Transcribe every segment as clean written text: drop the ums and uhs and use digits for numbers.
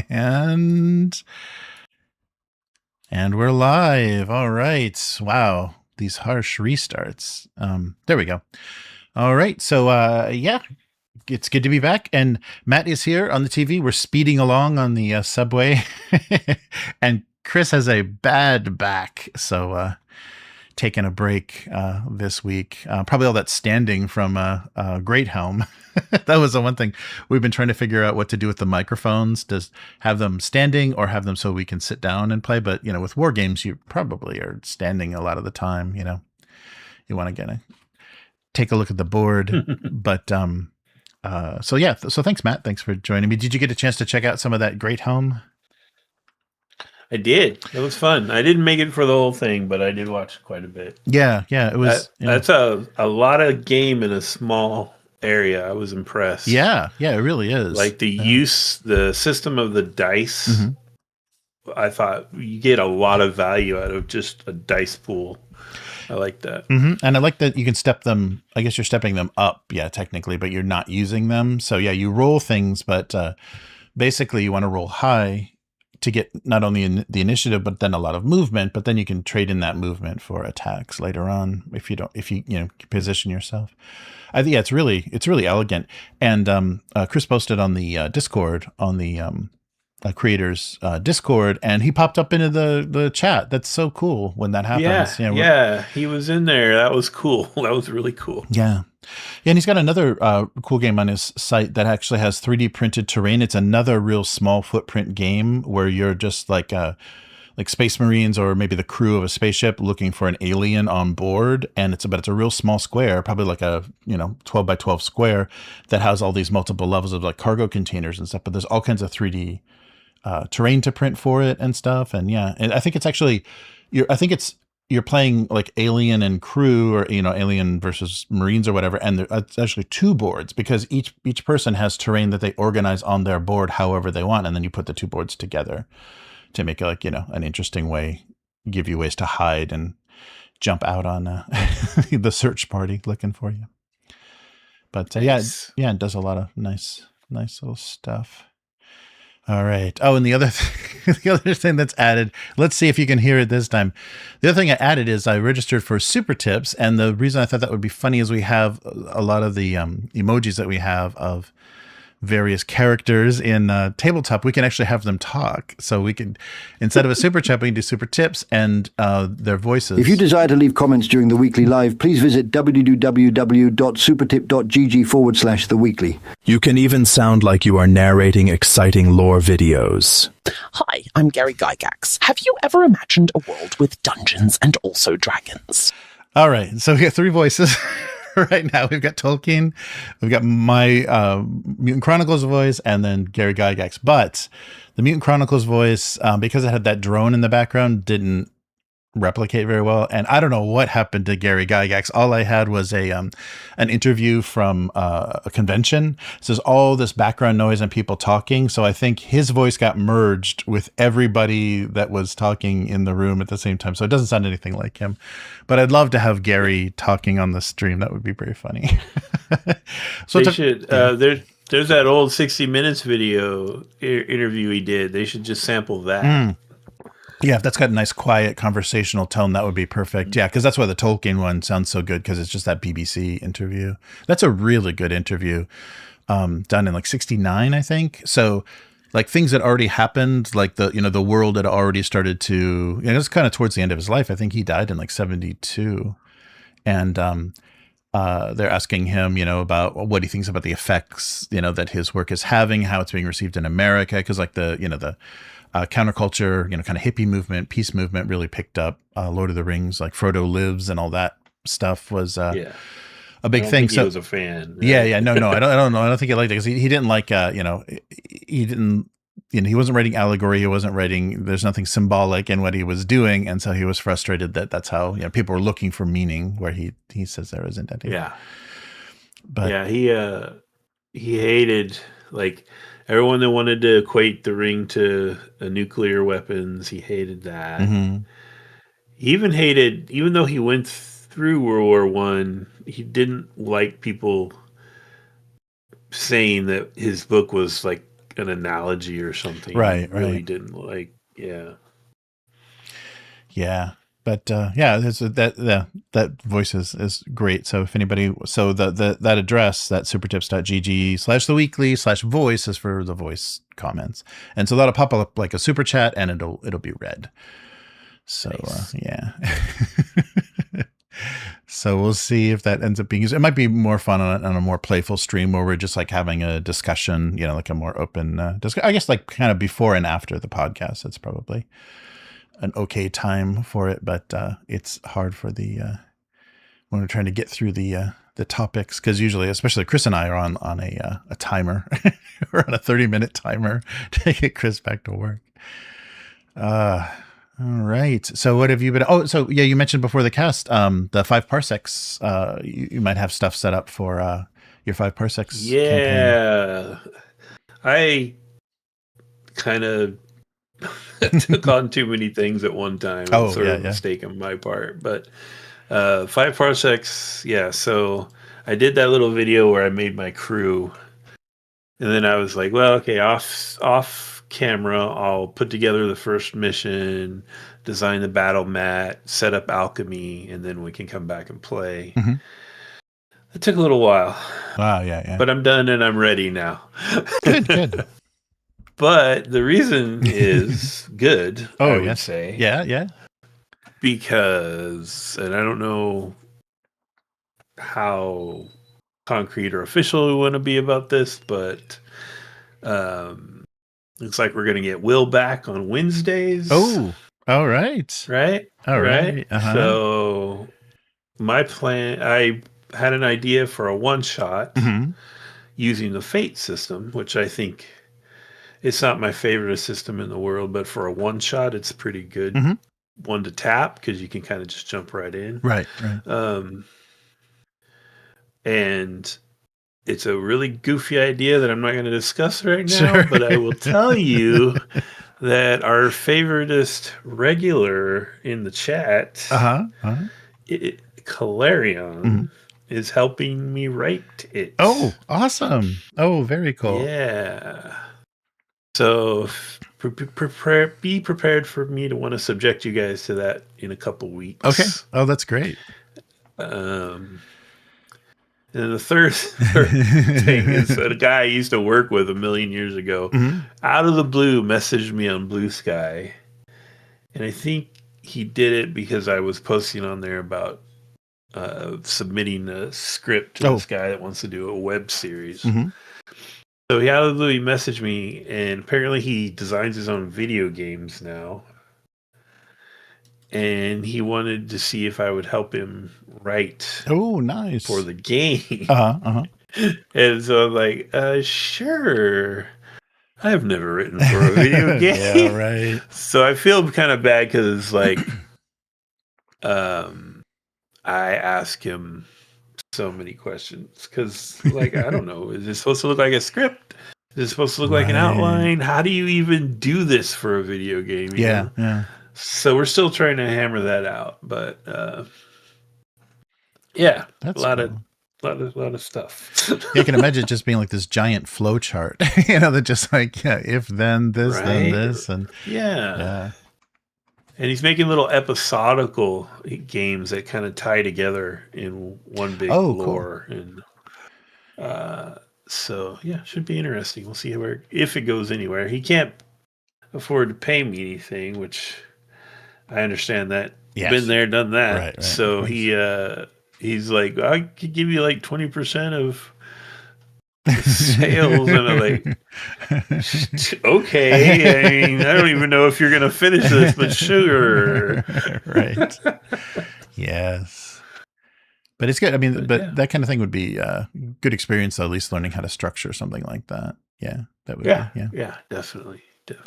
And we're live. All right. Wow. These harsh restarts. There we go. All right. So yeah, it's good to be back. And Matt is here on the TV. We're speeding along on the subway. And Chris has a bad back. So taking a break this week. Probably all that standing from Great Helm. That was the one thing we've been trying to figure out what to do with the microphones. Does have them standing or have them so we can sit down and play? But with war games, you probably are standing a lot of the time. You want to take a look at the board. But so yeah. So thanks, Matt. Thanks for joining me. Did you get a chance to check out some of that Great Helm? I did. It was fun. I didn't make it for the whole thing, but I did watch quite a bit. Yeah. It was. That's a lot of game in a small area. I was impressed. Yeah, it really is. Like the system of the dice. Mm-hmm. I thought you get a lot of value out of just a dice pool. I like that. Mm-hmm. And I like that you can step them. I guess you're stepping them up, technically, but you're not using them. So you roll things, but basically you want to roll high to get not only the initiative, but then a lot of movement. But then you can trade in that movement for attacks later on if you position yourself. I think it's really elegant. And Chris posted on the Discord on the creators Discord, and he popped up into the chat. That's so cool when that happens. Yeah, he was in there. That was cool. That was really cool. Yeah, and he's got another cool game on his site that actually has 3D printed terrain. It's another real small footprint game where you're just like Space Marines or maybe the crew of a spaceship looking for an alien on board, and it's a real small square, probably like a 12 by 12 square that has all these multiple levels of like cargo containers and stuff. But there's all kinds of 3D terrain to print for it and stuff. And and I think it's actually you're playing like alien and crew, or alien versus Marines or whatever, and it's actually two boards because each person has terrain that they organize on their board however they want, and then you put the two boards together to make it like an interesting way, give you ways to hide and jump out on the search party looking for you. But nice. It does a lot of nice little stuff. All right. Oh, and the other thing that's added, let's see if you can hear it this time. The other thing I added is I registered for Super Tips, and the reason I thought that would be funny is we have a lot of the emojis that we have of various characters in Tabletop. We can actually have them talk. So we can, instead of a super chat, we can do super tips and their voices. If you desire to leave comments during the weekly live, please visit www.supertip.gg/theweekly. You can even sound like you are narrating exciting lore videos. Hi, I'm Gary Gygax. Have you ever imagined a world with dungeons and also dragons? All right. So we got three voices. Right now we've got Tolkien, we've got my Mutant Chronicles voice, and then Gary Gygax. But the Mutant Chronicles voice, because it had that drone in the background, didn't replicate very well. And I don't know what happened to Gary Gygax. All I had was an interview from a convention. So there's all this background noise and people talking. So I think his voice got merged with everybody that was talking in the room at the same time. So it doesn't sound anything like him. But I'd love to have Gary talking on the stream. That would be very funny. So they should. There's that old 60 Minutes video interview he did. They should just sample that. Yeah, if that's got a nice, quiet, conversational tone, that would be perfect. Yeah, because that's why the Tolkien one sounds so good, because it's just that BBC interview. That's a really good interview, done in like 69, I think. So, like things that already happened, like the world had already started to. It was kind of towards the end of his life. I think he died in like 72, and they're asking him, about what he thinks about the effects, that his work is having, how it's being received in America, because like the counterculture, kind of hippie movement, peace movement really picked up. Lord of the Rings, like Frodo Lives and all that stuff was a big thing. So he was a fan. Right? Yeah. No, I don't know. I don't think he liked it because he didn't like, he didn't, he wasn't writing allegory. He wasn't writing, there's nothing symbolic in what he was doing. And so he was frustrated that that's how, people were looking for meaning where he says there isn't any. Yeah. But yeah, he hated like, everyone that wanted to equate the ring to nuclear weapons, he hated that. Mm-hmm. He even hated, even though he went through World War I, he didn't like people saying that his book was like an analogy or something. Right, Really right. didn't like. Yeah. Yeah. But that voice is great. So if anybody, so that address, that supertips.gg/theweekly/voice is for the voice comments, and so that'll pop up like a super chat, and it'll be read. So Nice. yeah. So we'll see if that ends up being used. It might be more fun on a more playful stream where we're just like having a discussion, like a more open discussion. I guess like kind of before and after the podcast. It's probably an okay time for it, but it's hard for the when we're trying to get through the topics, because usually, especially Chris and I, are on a timer. We're on a 30-minute timer to get Chris back to work. All right. So what have you been? Oh, so yeah, you mentioned before the cast, the 5 parsecs. You might have stuff set up for your 5 parsecs. Yeah, campaign. I kind of took on too many things at one time. It was sort of a mistake on my part, but 5 parsecs. Yeah. So I did that little video where I made my crew, and then I was like, well, okay, off camera, I'll put together the first mission, design the battle mat, set up alchemy, and then we can come back and play. Mm-hmm. It took a little while. Wow, yeah. But I'm done and I'm ready now. Good. But the reason is good, I would say. Yeah. Because, and I don't know how concrete or official we want to be about this, but looks like we're going to get Will back on Wednesdays. Oh, all right. Right? All right. Uh-huh. So my plan, I had an idea for a one-shot using the Fate system, which I think it's not my favorite system in the world, but for a one-shot, it's a pretty good one to tap because you can kind of just jump right in. Right. And it's a really goofy idea that I'm not going to discuss right now, but I will tell you that our favoritist regular in the chat, Calarion, is helping me write it. Oh, awesome. Oh, very cool. Yeah. So be prepared for me to want to subject you guys to that in a couple weeks. Okay. Oh, that's great. And the third thing is that a guy I used to work with a million years ago, out of the blue, messaged me on Blue Sky. And I think he did it because I was posting on there about submitting a script to this guy that wants to do a web series. So he out of the blue, he messaged me, and apparently he designs his own video games now. And he wanted to see if I would help him write. Oh, nice. For the game. And so I'm like, sure. I've never written for a video game. Yeah, right. So I feel kind of bad because it's like, I ask him so many questions because, like, I don't know. Is it supposed to look like a script? Is it supposed to look like an outline? How do you even do this for a video game? You know? Yeah. So we're still trying to hammer that out, but yeah, that's a lot of stuff. You can imagine it just being like this giant flow chart, that just like, if then this, then this, and yeah. And he's making little episodical games that kind of tie together in one big lore, cool. And so yeah, should be interesting. We'll see if it goes anywhere. He can't afford to pay me anything, which I understand that. Yes. Been there, done that. Right, so he's like, I could give you like 20% of sales, and I'm like, okay. I mean, I don't even know if you're gonna finish this, but sure. Right. Yes. But it's good. I mean, that kind of thing would be good experience, though, at least learning how to structure something like that. Yeah, that would. Yeah, definitely. It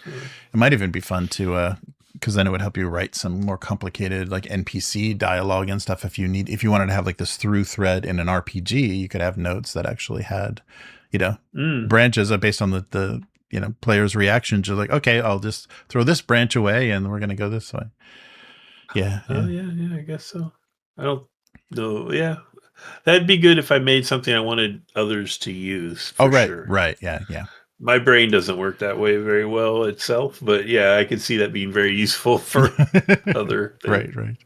might even be fun to, because then it would help you write some more complicated like NPC dialogue and stuff. If you wanted to have like this through thread in an RPG, you could have notes that actually had, branches based on the player's reactions. You're like, okay, I'll just throw this branch away and we're going to go this way. Yeah. Oh yeah, I guess so. I don't know. Yeah. That'd be good if I made something I wanted others to use. Right. Sure. Right. Yeah. My brain doesn't work that way very well itself, but yeah, I can see that being very useful for other things. Right.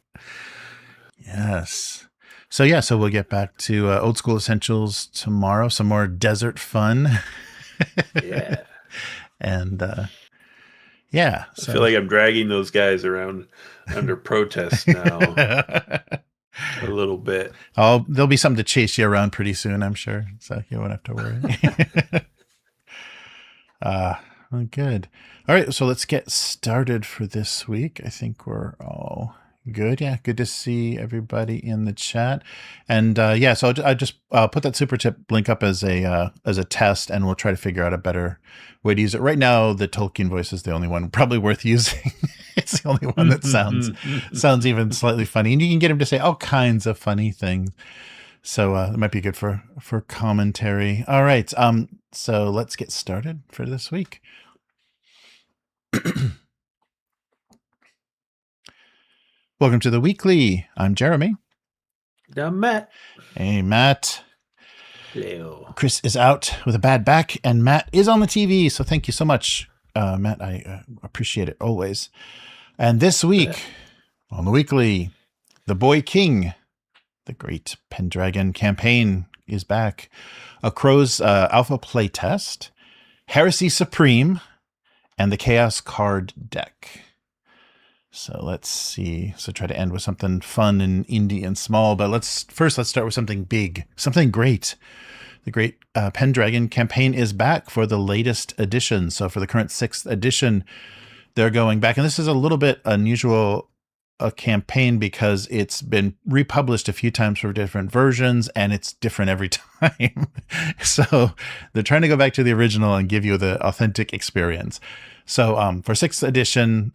Yes. So we'll get back to Old School Essentials tomorrow. Some more desert fun. Yeah. And yeah. I feel like I'm dragging those guys around under protest now. A little bit. Oh, there'll be something to chase you around pretty soon, I'm sure. So you won't have to worry. Well, good. All right, so let's get started for this week. I think we're all good. Yeah, good to see everybody in the chat. And so I just put that super tip link up as a test, and we'll try to figure out a better way to use it. Right now, the Tolkien voice is the only one probably worth using. It's the only one that sounds even slightly funny, and you can get him to say all kinds of funny things. So it might be good for commentary. All right. So let's get started for this week. Welcome to the weekly. I'm Jeremy. I'm Matt. Hey, Matt. Hello. Chris is out with a bad back, and Matt is on the TV. So thank you so much, Matt. I appreciate it always. And this week on the weekly, the Boy King, the Great Pendragon Campaign is back. A Crow's Alpha Playtest, Heresy Supreme, and the Chaos card deck. So let's see. So try to end with something fun and indie and small, but let's start with something big, something great. The Great Pendragon Campaign is back for the latest edition. So for the current 6th edition, they're going back, and this is a little bit unusual a campaign because it's been republished a few times for different versions, and it's different every time. So they're trying to go back to the original and give you the authentic experience. So for 6th edition,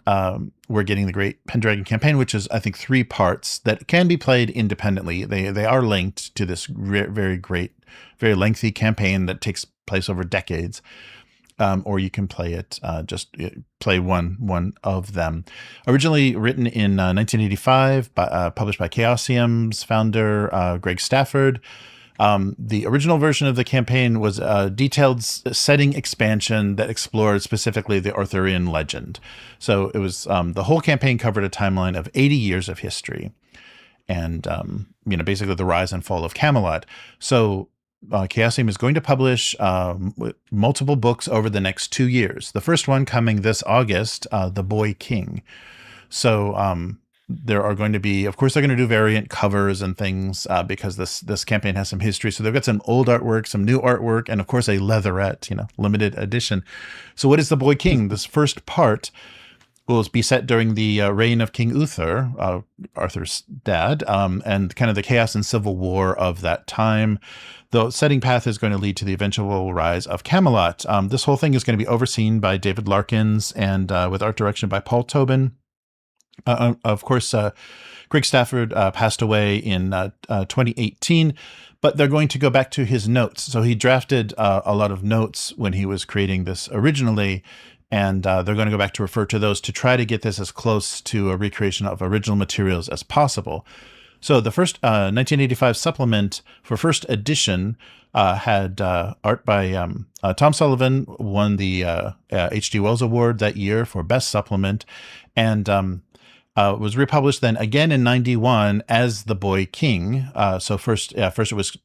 we're getting the Great Pendragon Campaign, which is, I think, 3 parts that can be played independently. They are linked to this very great, very lengthy campaign that takes place over decades. Or you can play it, just play one of them. Originally written in 1985, published by Chaosium's founder, Greg Stafford. The original version of the campaign was a detailed setting expansion that explored specifically the Arthurian legend. So it was the whole campaign covered a timeline of 80 years of history, and basically the rise and fall of Camelot. So Chaosium is going to publish multiple books over the next 2 years. The first one coming this August, The Boy King. So there are going to be, of course, they're going to do variant covers and things because this campaign has some history. So they've got some old artwork, some new artwork, and of course a leatherette, limited edition. So what is The Boy King? This first part will be set during the reign of King Uther, Arthur's dad, and kind of the chaos and civil war of that time. The setting path is going to lead to the eventual rise of Camelot. This whole thing is going to be overseen by David Larkins and with art direction by Paul Tobin. Of course, Greg Stafford passed away in 2018, but they're going to go back to his notes. So he drafted a lot of notes when he was creating this originally, and they're going to go back to refer to those to try to get this as close to a recreation of original materials as possible. So the first 1985 supplement for first edition had art by Tom Sullivan, won the H.G. Wells Award that year for Best Supplement, and was republished then again in 91 as The Boy King. So first it was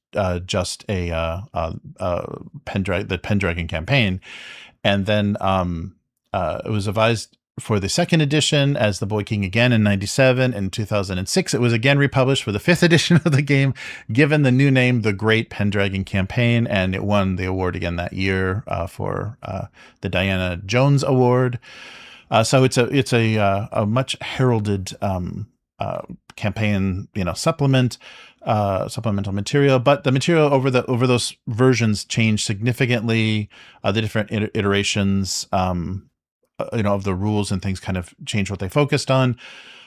just the Pendragon Campaign, and then it was revised for the second edition as The Boy King again in 97. In 2006, it was again republished for the 5th edition of the game, given the new name, The Great Pendragon Campaign, and it won the award again that year for the Diana Jones Award. So it's a much heralded campaign, supplemental material, but the material over those versions changed significantly. The different iterations, of the rules and things kind of changed what they focused on.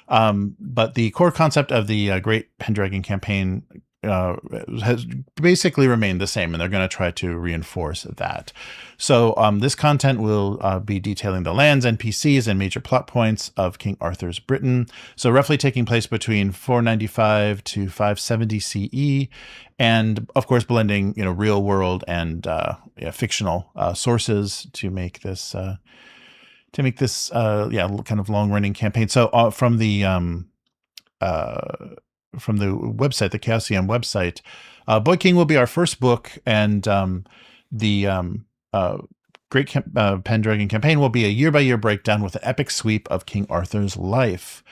But the core concept of the Great Pendragon Campaign has basically remained the same, and they're going to try to reinforce that. So this content will be detailing the lands, NPCs, and major plot points of King Arthur's Britain. So roughly taking place between 495 to 570 CE, and of course blending real world and fictional sources to make this kind of long running campaign. So from the website, the Chaosium website, Boy King will be our first book, and the Great Pendragon Campaign will be a year-by-year breakdown with an epic sweep of King Arthur's life.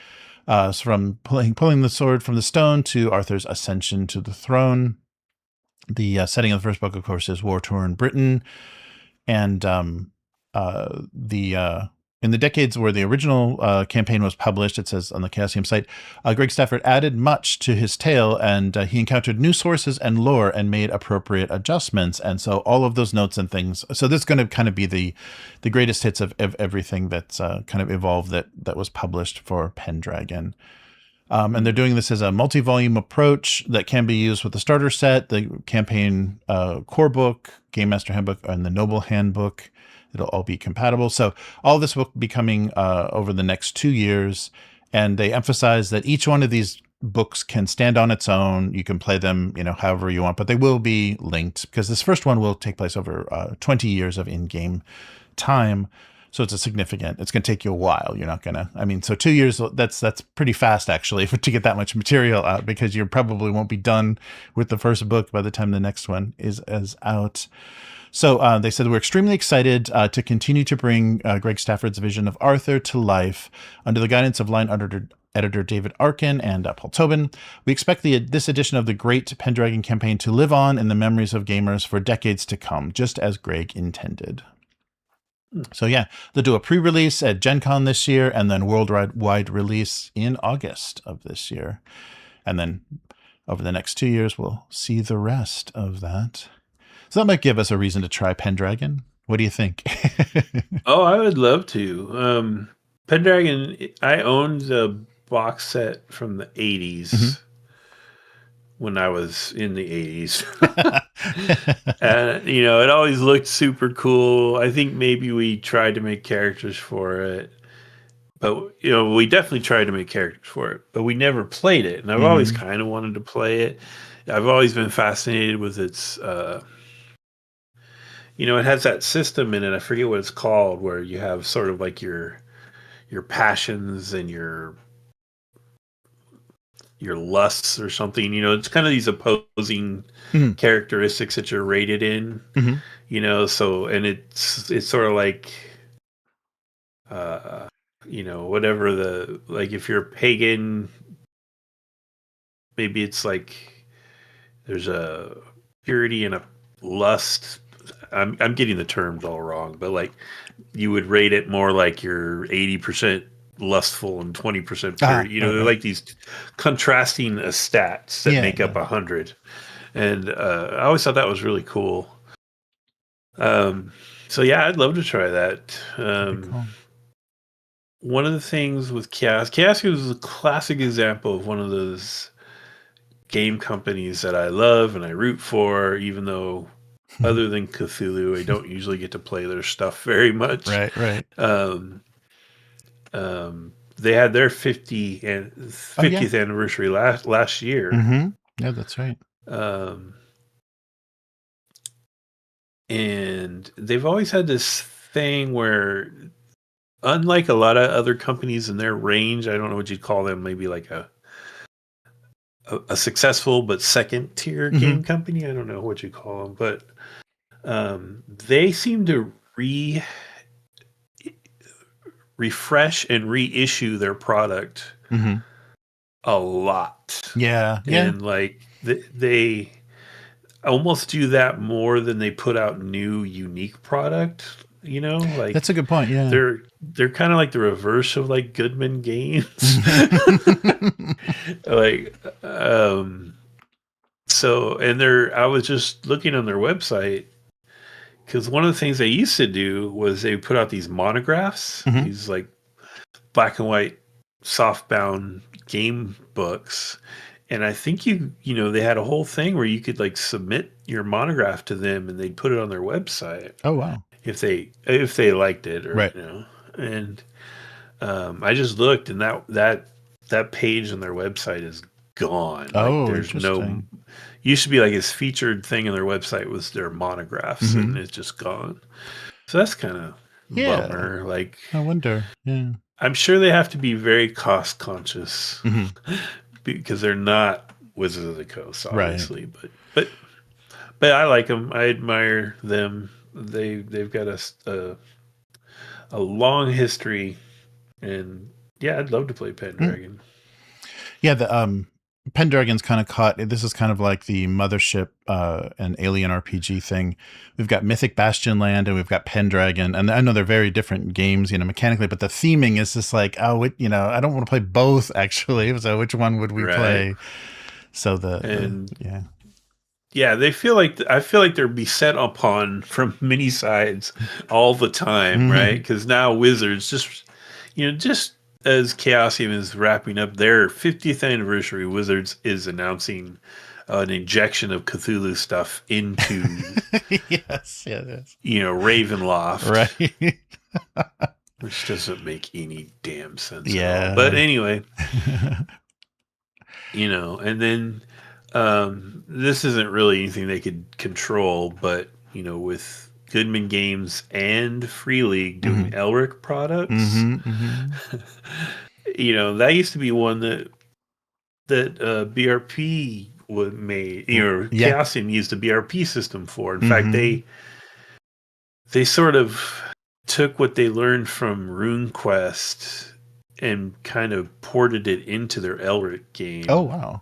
So from pulling the sword from the stone to Arthur's ascension to the throne. The setting of the first book, of course, is war-torn Britain, and in the decades where the original campaign was published, it says on the Chaosium site, Greg Stafford added much to his tale, and he encountered new sources and lore and made appropriate adjustments. And so all of those notes and things. So this is going to kind of be the greatest hits of everything that's kind of evolved that was published for Pendragon. And they're doing this as a multi-volume approach that can be used with the starter set, the campaign core book, Game Master Handbook, and the Noble Handbook. It'll all be compatible. So all this will be coming over the next 2 years. And they emphasize that each one of these books can stand on its own. You can play them, however you want, but they will be linked, because this first one will take place over 20 years of in-game time. So it's it's going to take you a while. You're not going to, so 2 years, that's pretty fast actually to get that much material out, because you probably won't be done with the first book by the time the next one is out. So they said, we're extremely excited to continue to bring Greg Stafford's vision of Arthur to life under the guidance of line editor David Arkin and Paul Tobin. We expect this edition of the Great Pendragon Campaign to live on in the memories of gamers for decades to come, just as Greg intended. So yeah, they'll do a pre-release at Gen Con this year, and then worldwide release in August of this year. And then over the next 2 years, we'll see the rest of that. So that might give us a reason to try Pendragon. What do you think? Oh, I would love to. Pendragon, I owned the box set from the 80s when I was in the 80s. And, it always looked super cool. I think maybe we tried to make characters for it. But, we definitely tried to make characters for it. But we never played it. And I've always kind of wanted to play it. I've always been fascinated with its... it has that system in it. I forget what it's called, where you have sort of like your passions and your lusts or something. It's kind of these opposing characteristics that you're rated in. So, and it's sort of like, whatever if you're pagan, maybe it's like there's a purity and a lust. I'm getting the terms all wrong, but you would rate it more like you're 80% lustful and 20% purity. They're like these contrasting stats that make up 100. And I always thought that was really cool. So yeah, I'd love to try that. Cool. One of the things with Chaosium is a classic example of one of those game companies that I love and I root for, even though other than Cthulhu, I don't usually get to play their stuff very much. Right. They had their 50th anniversary last year. Yeah, that's right. And they've always had this thing where, unlike a lot of other companies in their range, I don't know what you'd call them, maybe like a successful but second tier game company. I don't know what you call them, but they seem to refresh and reissue their product a lot. Yeah. And they almost do that more than they put out new unique product. That's a good point. Yeah, they're kind of like the reverse of Goodman Games. So, and I was just looking on their website, because one of the things they used to do was they put out these monographs, these black and white softbound game books, And I think they had a whole thing where you could like submit your monograph to them and they'd put it on their website. Oh, wow. If they liked it, or right. And I just looked, and that page on their website is gone. Oh, like, there's no. Used to be like his featured thing on their website was their monographs, and it's just gone. So that's kind of bummer. Like, I wonder. Yeah, I'm sure they have to be very cost conscious because they're not Wizards of the Coast, obviously. Right. But I like them. I admire them. They've got a long history, and yeah, I'd love to play Pendragon. Yeah, the Pendragon's kind of caught. This is kind of like the Mothership and Alien RPG thing. We've got Mythic Bastion Land and we've got Pendragon, and I know they're very different games, mechanically, but the theming is just like, I don't want to play both actually. So which one would we play? So yeah, I feel like they're beset upon from many sides all the time, right? Because now Wizards just as Chaosium is wrapping up their 50th anniversary, Wizards is announcing an injection of Cthulhu stuff into yes. Ravenloft, right? Which doesn't make any damn sense. At all. But anyway, and then. This isn't really anything they could control, but with Goodman Games and Free League doing Elric products, that used to be one that BRP made. Chaosium used a BRP system for. In fact, they sort of took what they learned from RuneQuest and kind of ported it into their Elric game. Oh wow.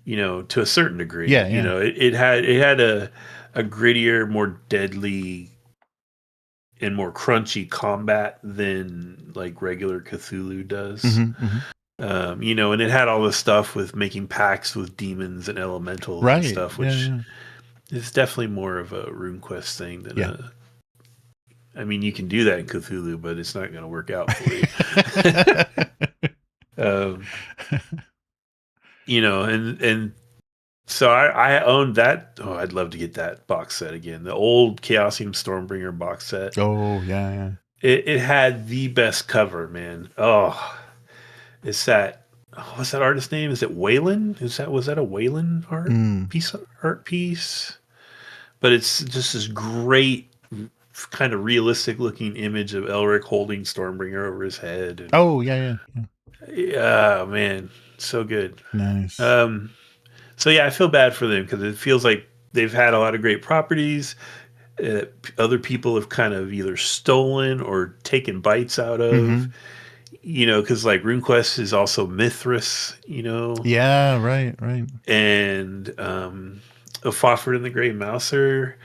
To a certain degree. Yeah. It had a grittier, more deadly, and more crunchy combat than like regular Cthulhu does. And it had all this stuff with making pacts with demons and elementals and stuff, which is definitely more of a RuneQuest thing than you can do that in Cthulhu, but it's not going to work out for you. And so I owned that. Oh, I'd love to get that box set again. The old Chaosium Stormbringer box set. Oh, yeah. It had the best cover, man. Oh, it's that. What's that artist's name? Is it Wayland? Was that a Wayland art piece? But it's just this great, kind of realistic looking image of Elric holding Stormbringer over his head. And, yeah, man. So good. Nice. So yeah, I feel bad for them because it feels like they've had a lot of great properties. Other people have kind of either stolen or taken bites out of. Because like RuneQuest is also Mithras. Yeah, right. And Fafhrd and the Grey Mouser,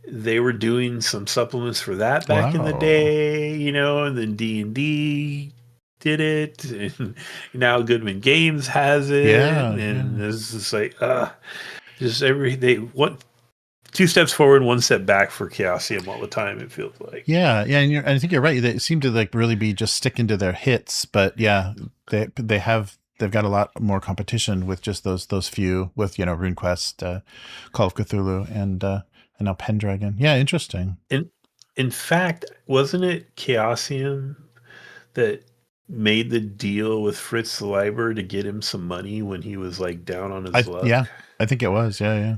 they were doing some supplements for that back in the day. And then D&D did it, and now Goodman Games has it, and it's just like two steps forward, one step back for Chaosium all the time. It feels like and I think you're right. They seem to like really be just sticking to their hits, but they've got a lot more competition with just those few with RuneQuest, Call of Cthulhu, and now Pendragon. Yeah, interesting. In fact, wasn't it Chaosium that made the deal with Fritz Leiber to get him some money when he was like down on his luck? Yeah, I think it was. Yeah.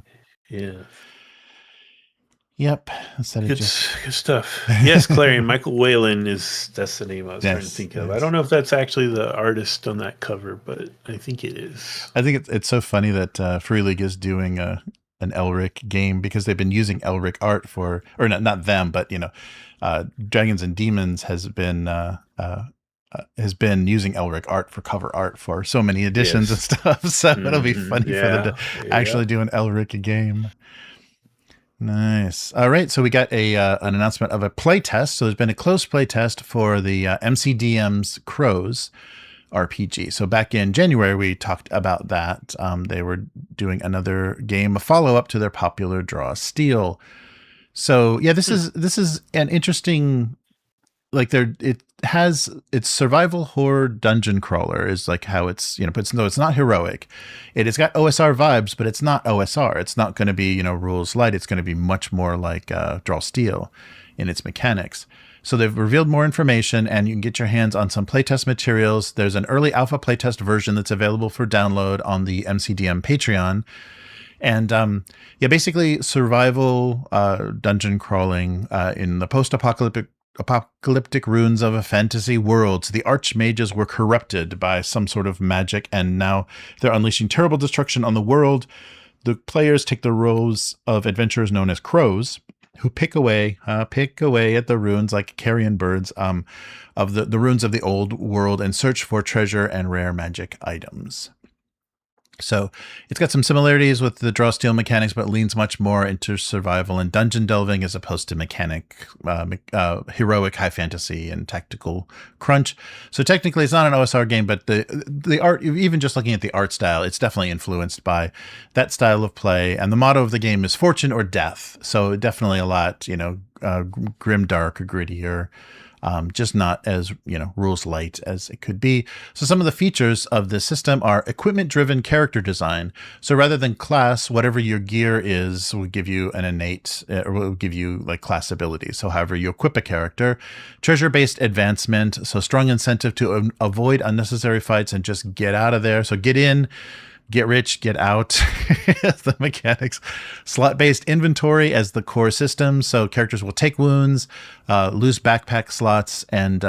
Yep. Good stuff. Yes, Clarion. Michael Whalen that's the name I was trying to think of. I don't know if that's actually the artist on that cover, but I think it is. I think it's so funny that Free League is doing an Elric game because they've been using Elric art not them, but Dragons and Demons has been using Elric art for cover art for so many editions and stuff. So it'll be funny for them to actually do an Elric game. Nice. All right. So we got an announcement of a playtest. So there's been a closed playtest for the MCDM's Crows RPG. So back in January, we talked about that. They were doing another game, a follow-up to their popular Draw Steel. So yeah, this is an interesting, like it's survival horror dungeon crawler is like how it's, but it's not heroic. It's got OSR vibes, but it's not OSR. It's not going to be, rules light. It's going to be much more like Draw Steel in its mechanics. So they've revealed more information, and you can get your hands on some playtest materials. There's an early alpha playtest version that's available for download on the MCDM Patreon. And basically survival dungeon crawling in the post-apocalyptic ruins of a fantasy world. So the archmages were corrupted by some sort of magic, and now they're unleashing terrible destruction on the world. The players take the roles of adventurers known as crows, who pick away at the ruins like carrion birds of the ruins of the old world and search for treasure and rare magic items. So it's got some similarities with the draw steel mechanics, but leans much more into survival and dungeon delving as opposed to heroic high fantasy and tactical crunch. So technically it's not an OSR game, but the art, even just looking at the art style, it's definitely influenced by that style of play. And the motto of the game is fortune or death. So definitely a lot, grim, dark, grittier. Just not as, rules light as it could be. So some of the features of this system are equipment-driven character design. So rather than class, whatever your gear is will give you an innate, or will give you like class abilities. So however you equip a character, treasure-based advancement. So strong incentive to avoid unnecessary fights and just get out of there. So get in, get rich, get out. The mechanics. Slot-based inventory as the core system. So characters will take wounds, lose backpack slots, and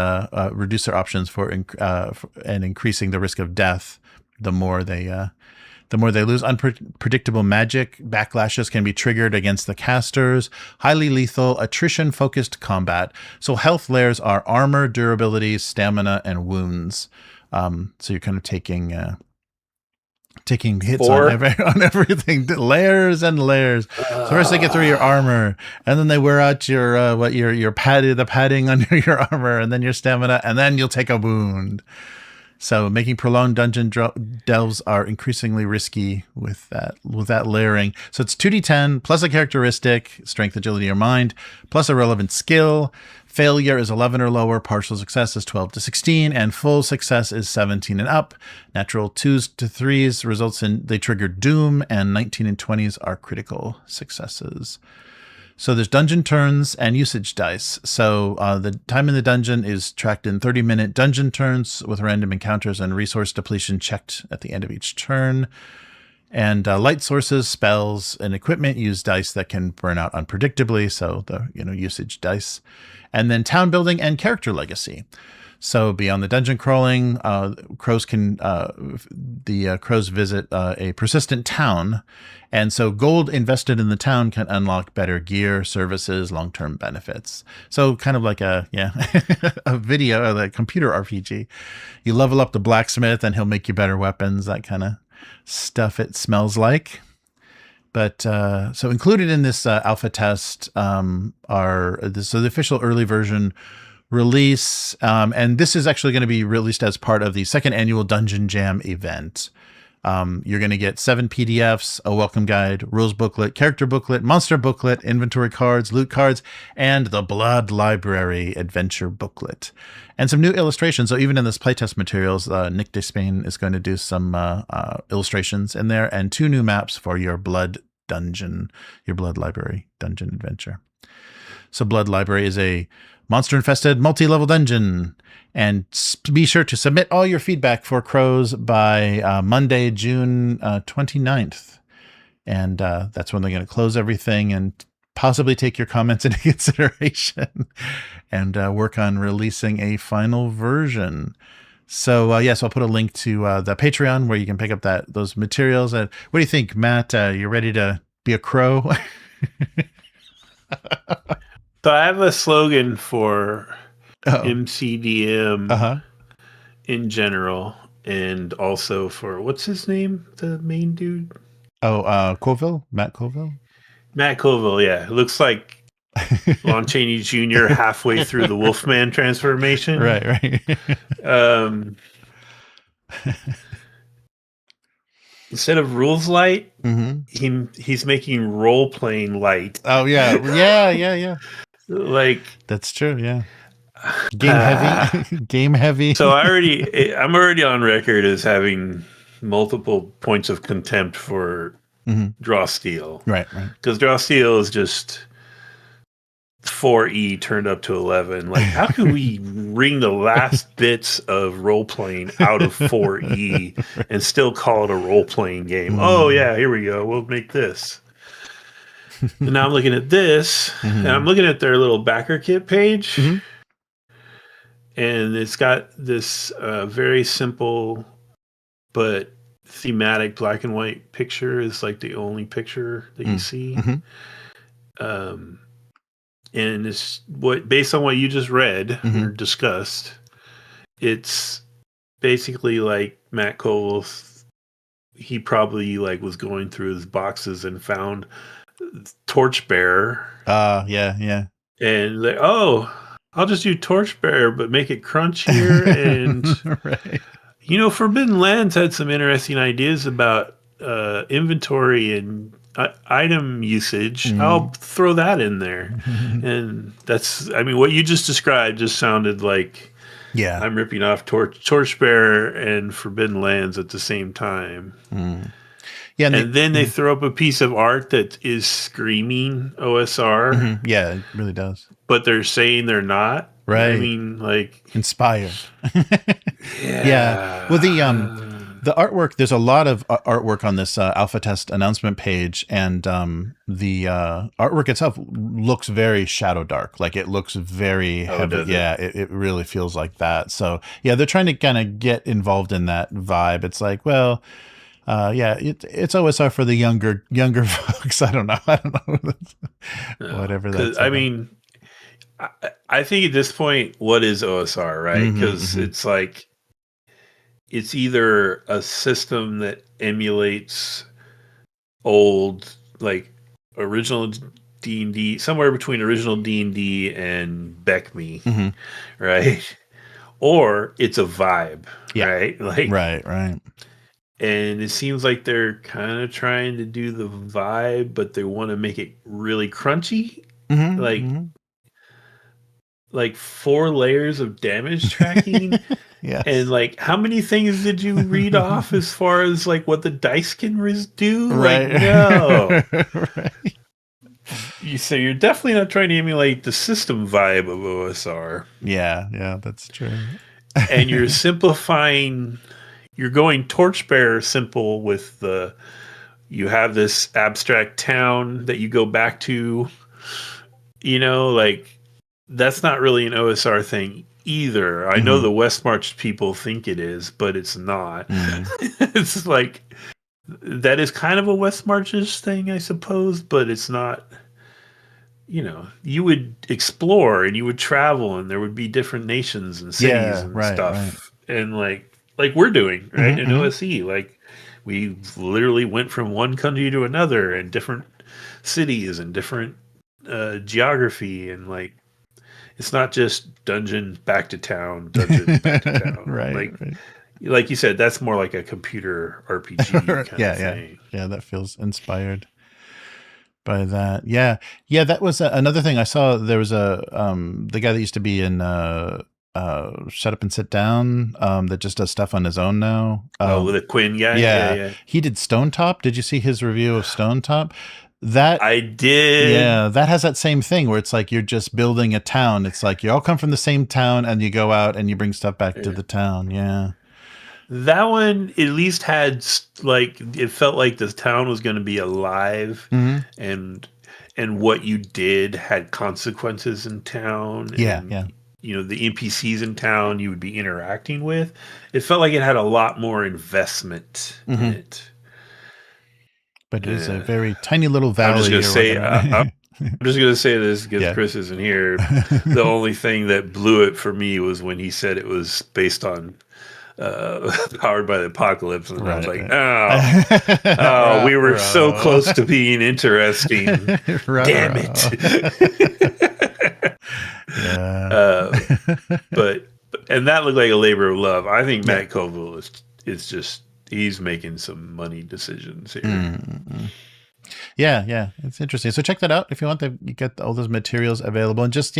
reduce their options and increasing the risk of death. The more they lose. Unpredictable magic backlashes can be triggered against the casters. Highly lethal, attrition-focused combat. So health layers are armor, durability, stamina, and wounds. So you're kind of taking hits on everything, layers and layers. So first they get through your armor, and then they wear out your the padding under your armor, and then your stamina, and then you'll take a wound. So making prolonged dungeon delves are increasingly risky with that layering. So it's 2d10 plus a characteristic, strength, agility, or mind, plus a relevant skill. Failure is 11 or lower, partial success is 12 to 16, and full success is 17 and up. Natural 2s to 3s they trigger doom, and 19 and 20s are critical successes. So there's dungeon turns and usage dice. So the time in the dungeon is tracked in 30-minute dungeon turns with random encounters and resource depletion checked at the end of each turn. And light sources, spells, and equipment use dice that can burn out unpredictably. So the usage dice. And then town building and character legacy. So beyond the dungeon crawling, crows visit a persistent town. And so gold invested in the town can unlock better gear, services, long-term benefits. So kind of like a computer RPG. You level up the blacksmith and he'll make you better weapons, that kind of stuff it smells like. But so included in this alpha test are the official early version release, and this is actually going to be released as part of the second annual Dungeon Jam event. You're going to get 7 PDFs, a welcome guide, rules booklet, character booklet, monster booklet, inventory cards, loot cards, and the Blood Library adventure booklet. And some new illustrations. So even in this playtest materials, Nick Despain is going to do some illustrations in there, and 2 new maps for your Blood Library dungeon adventure. So Blood Library is a monster-infested multi-level dungeon. And be sure to submit all your feedback for Crows by Monday, June 29th. And that's when they're going to close everything and possibly take your comments into consideration and work on releasing a final version. So, yes, I'll put a link to the Patreon where you can pick up those materials. What do you think, Matt? You ready to be a crow? So I have a slogan for MCDM in general, and also for, what's his name? The main dude? Colville? Matt Colville? Matt Colville, yeah. It looks like Lon Chaney Jr. halfway through the Wolfman transformation. Right. Instead of rules light, he's making role playing light. Oh yeah. Like, that's true. Yeah. Game heavy. Game heavy. So I'm already on record as having multiple points of contempt for Draw Steel. Right. Because Draw Steel is just 4E turned up to 11. Like, how can we wring the last bits of role playing out of 4E and still call it a role playing game? Oh yeah, here we go. We'll make this. And now I'm looking at this, and I'm looking at their little backer kit page, and it's got this very simple but thematic black and white picture is like the only picture that you see. And it's based on what you just read or discussed, it's basically like Matt Cole. He probably like was going through his boxes and found Torchbearer. Yeah. And like, oh, I'll just do Torchbearer, but make it crunchier. And right. Forbidden Lands had some interesting ideas about inventory and item usage. I'll throw that in there. And what you just described just sounded like I'm ripping off Torchbearer and Forbidden Lands at the same time. Yeah, and then they throw up a piece of art that is screaming OSR. Yeah, it really does. But they're saying they're not. Right. I mean, like, inspired. Yeah. Well, the artwork, there's a lot of artwork on this alpha test announcement page, and the artwork itself looks very shadow dark. Like, it looks very heavy. Yeah, it really feels like that. So yeah, they're trying to kind of get involved in that vibe. It's like, well, it's OSR for the younger folks. I don't know. Whatever that's. I mean, I think at this point, what is OSR, right? Because it's like, it's either a system that emulates old, like, original D&D, somewhere between original D&D and BECME, right? Or it's a vibe, right? Like, right. And it seems like they're kind of trying to do the vibe, but they want to make it really crunchy. Like 4 layers of damage tracking. Yes. And like, how many things did you read off as far as like what the dice can do? Right. Like, no. Right. So you're definitely not trying to emulate the system vibe of OSR. Yeah, that's true. And you're simplifying. You're going Torchbearer simple with you have this abstract town that you go back to, like, that's not really an OSR thing either. I know the West March people think it is, but it's not. It's like, that is kind of a West Marches thing, I suppose, but it's not. You would explore and you would travel, and there would be different nations and cities and stuff. Right. And like we're doing, right? In OSE, like, we literally went from one country to another, and different cities and different geography, and like, it's not just dungeon back to town. Right. Like you said, that's more like a computer RPG kind of thing. Yeah, that feels inspired by that. Yeah, that was another thing I saw. There was the guy that used to be in Shut Up and Sit Down, that just does stuff on his own now. With a Quinn guy? Yeah. He did Stonetop. Did you see his review of Stonetop? That I did. Yeah, that has that same thing where it's like you're just building a town. It's like you all come from the same town, and you go out and you bring stuff back to the town. Yeah. That one at least had, like, it felt like the town was going to be alive, and what you did had consequences in town. Yeah. The NPCs in town you would be interacting with. It felt like it had a lot more investment in it. But it is a very tiny little valley. I'm just going to say this because Chris isn't here. The only thing that blew it for me was when he said it was based on Powered by the Apocalypse, and I was like, we were so close to being interesting. Damn it. But that looked like a labor of love. I think Matt Colville is just, he's making some money decisions here. Yeah, it's interesting. So check that out if you want. You get all those materials available, and just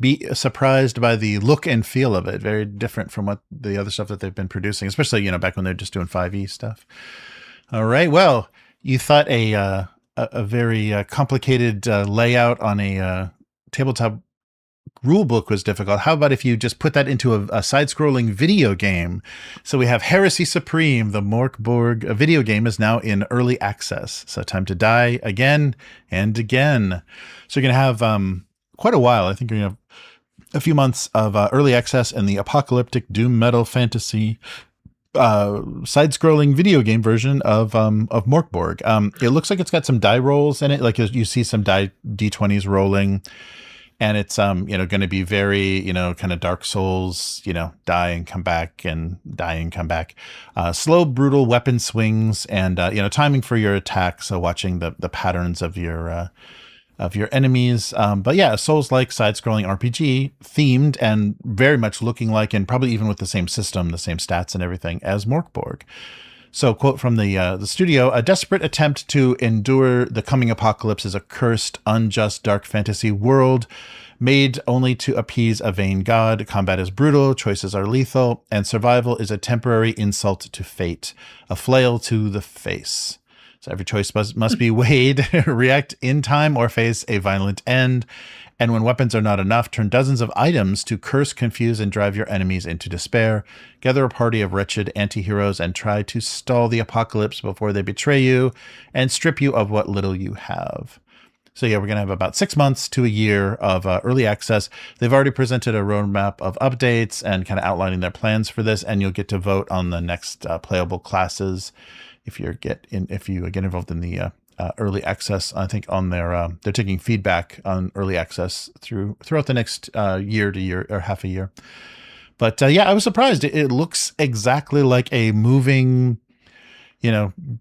be surprised by the look and feel of it. Very different from what the other stuff that they've been producing, especially, back when they're just doing 5e stuff. All right. Well, you thought a very complicated layout on a tabletop rulebook was difficult. How about if you just put that into a side-scrolling video game? So we have Heresy Supreme, the MÖRK BORG video game, is now in early access. So time to die again and again. So you're going to have quite a while. I think you're going to have a few months of early access and the apocalyptic doom metal fantasy side-scrolling video game version of MÖRK BORG. It looks like it's got some die rolls in it. Like you see some D20s rolling. And it's, going to be very, kind of Dark Souls, die and come back and die and come back. Slow, brutal weapon swings and, timing for your attacks. So watching the patterns of your enemies. But yeah, a Souls-like side-scrolling RPG themed and very much looking like, and probably even with the same system, the same stats and everything as MÖRK BORG. So, quote from the studio, a desperate attempt to endure the coming apocalypse is a cursed, unjust, dark fantasy world made only to appease a vain god. Combat is brutal, choices are lethal, and survival is a temporary insult to fate, a flail to the face. So every choice must be weighed, react in time, or face a violent end. And when weapons are not enough, turn dozens of items to curse, confuse, and drive your enemies into despair. Gather a party of wretched anti-heroes and try to stall the apocalypse before they betray you and strip you of what little you have. So yeah, we're going to have about 6 months to a year of early access. They've already presented a roadmap of updates and kind of outlining their plans for this, and you'll get to vote on the next playable classes if you get involved in the early access. I think on their they're taking feedback on early access throughout the next year to year or half a year. But yeah, I was surprised. It looks exactly like a moving,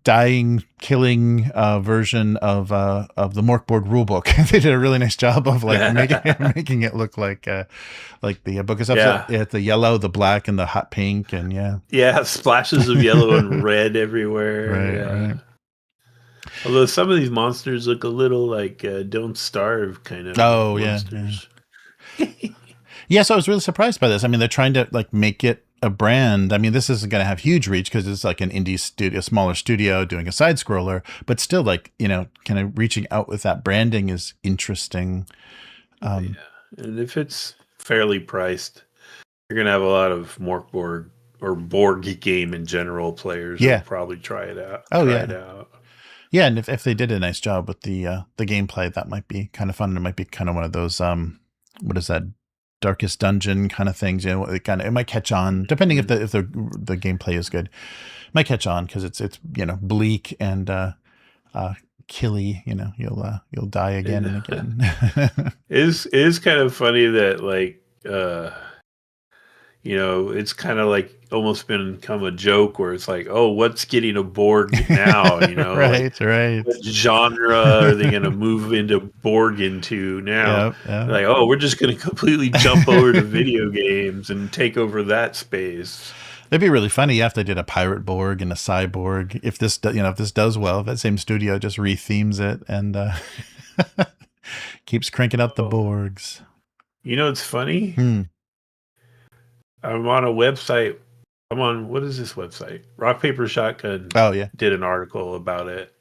dying, killing version of the MÖRK BORG rulebook. They did a really nice job of making it look like the book is the yellow, the black, and the hot pink, and splashes of yellow and red everywhere. Right. Although some of these monsters look a little like Don't Starve kind of monsters. Yeah, so I was really surprised by this. I mean, they're trying to make it a brand. I mean, this isn't going to have huge reach because it's like an indie studio, smaller studio doing a side scroller, but still kind of reaching out with that branding is interesting. And if it's fairly priced, you're going to have a lot of MÖRK BORG or board game in general players who'll probably try it out. Yeah, and if they did a nice job with the gameplay, that might be kind of fun. It might be kind of one of those what is that, Darkest Dungeon kind of things. It might catch on depending if the gameplay is good. It might catch on because it's bleak and killy. You'll die again and again. It is kind of funny that it's kind of like almost become a joke where it's like, oh, what's getting a Borg now? Right. What genre are they going to move into Borg into now? Yep. Like, oh, we're just going to completely jump over to video games and take over that space. It'd be really funny if they did a pirate Borg and a cyborg. If this does well, if that same studio just rethemes it and keeps cranking out the Borgs. It's funny. I'm on a website. What is this website? Rock, Paper, Shotgun. Oh, yeah. Did an article about it.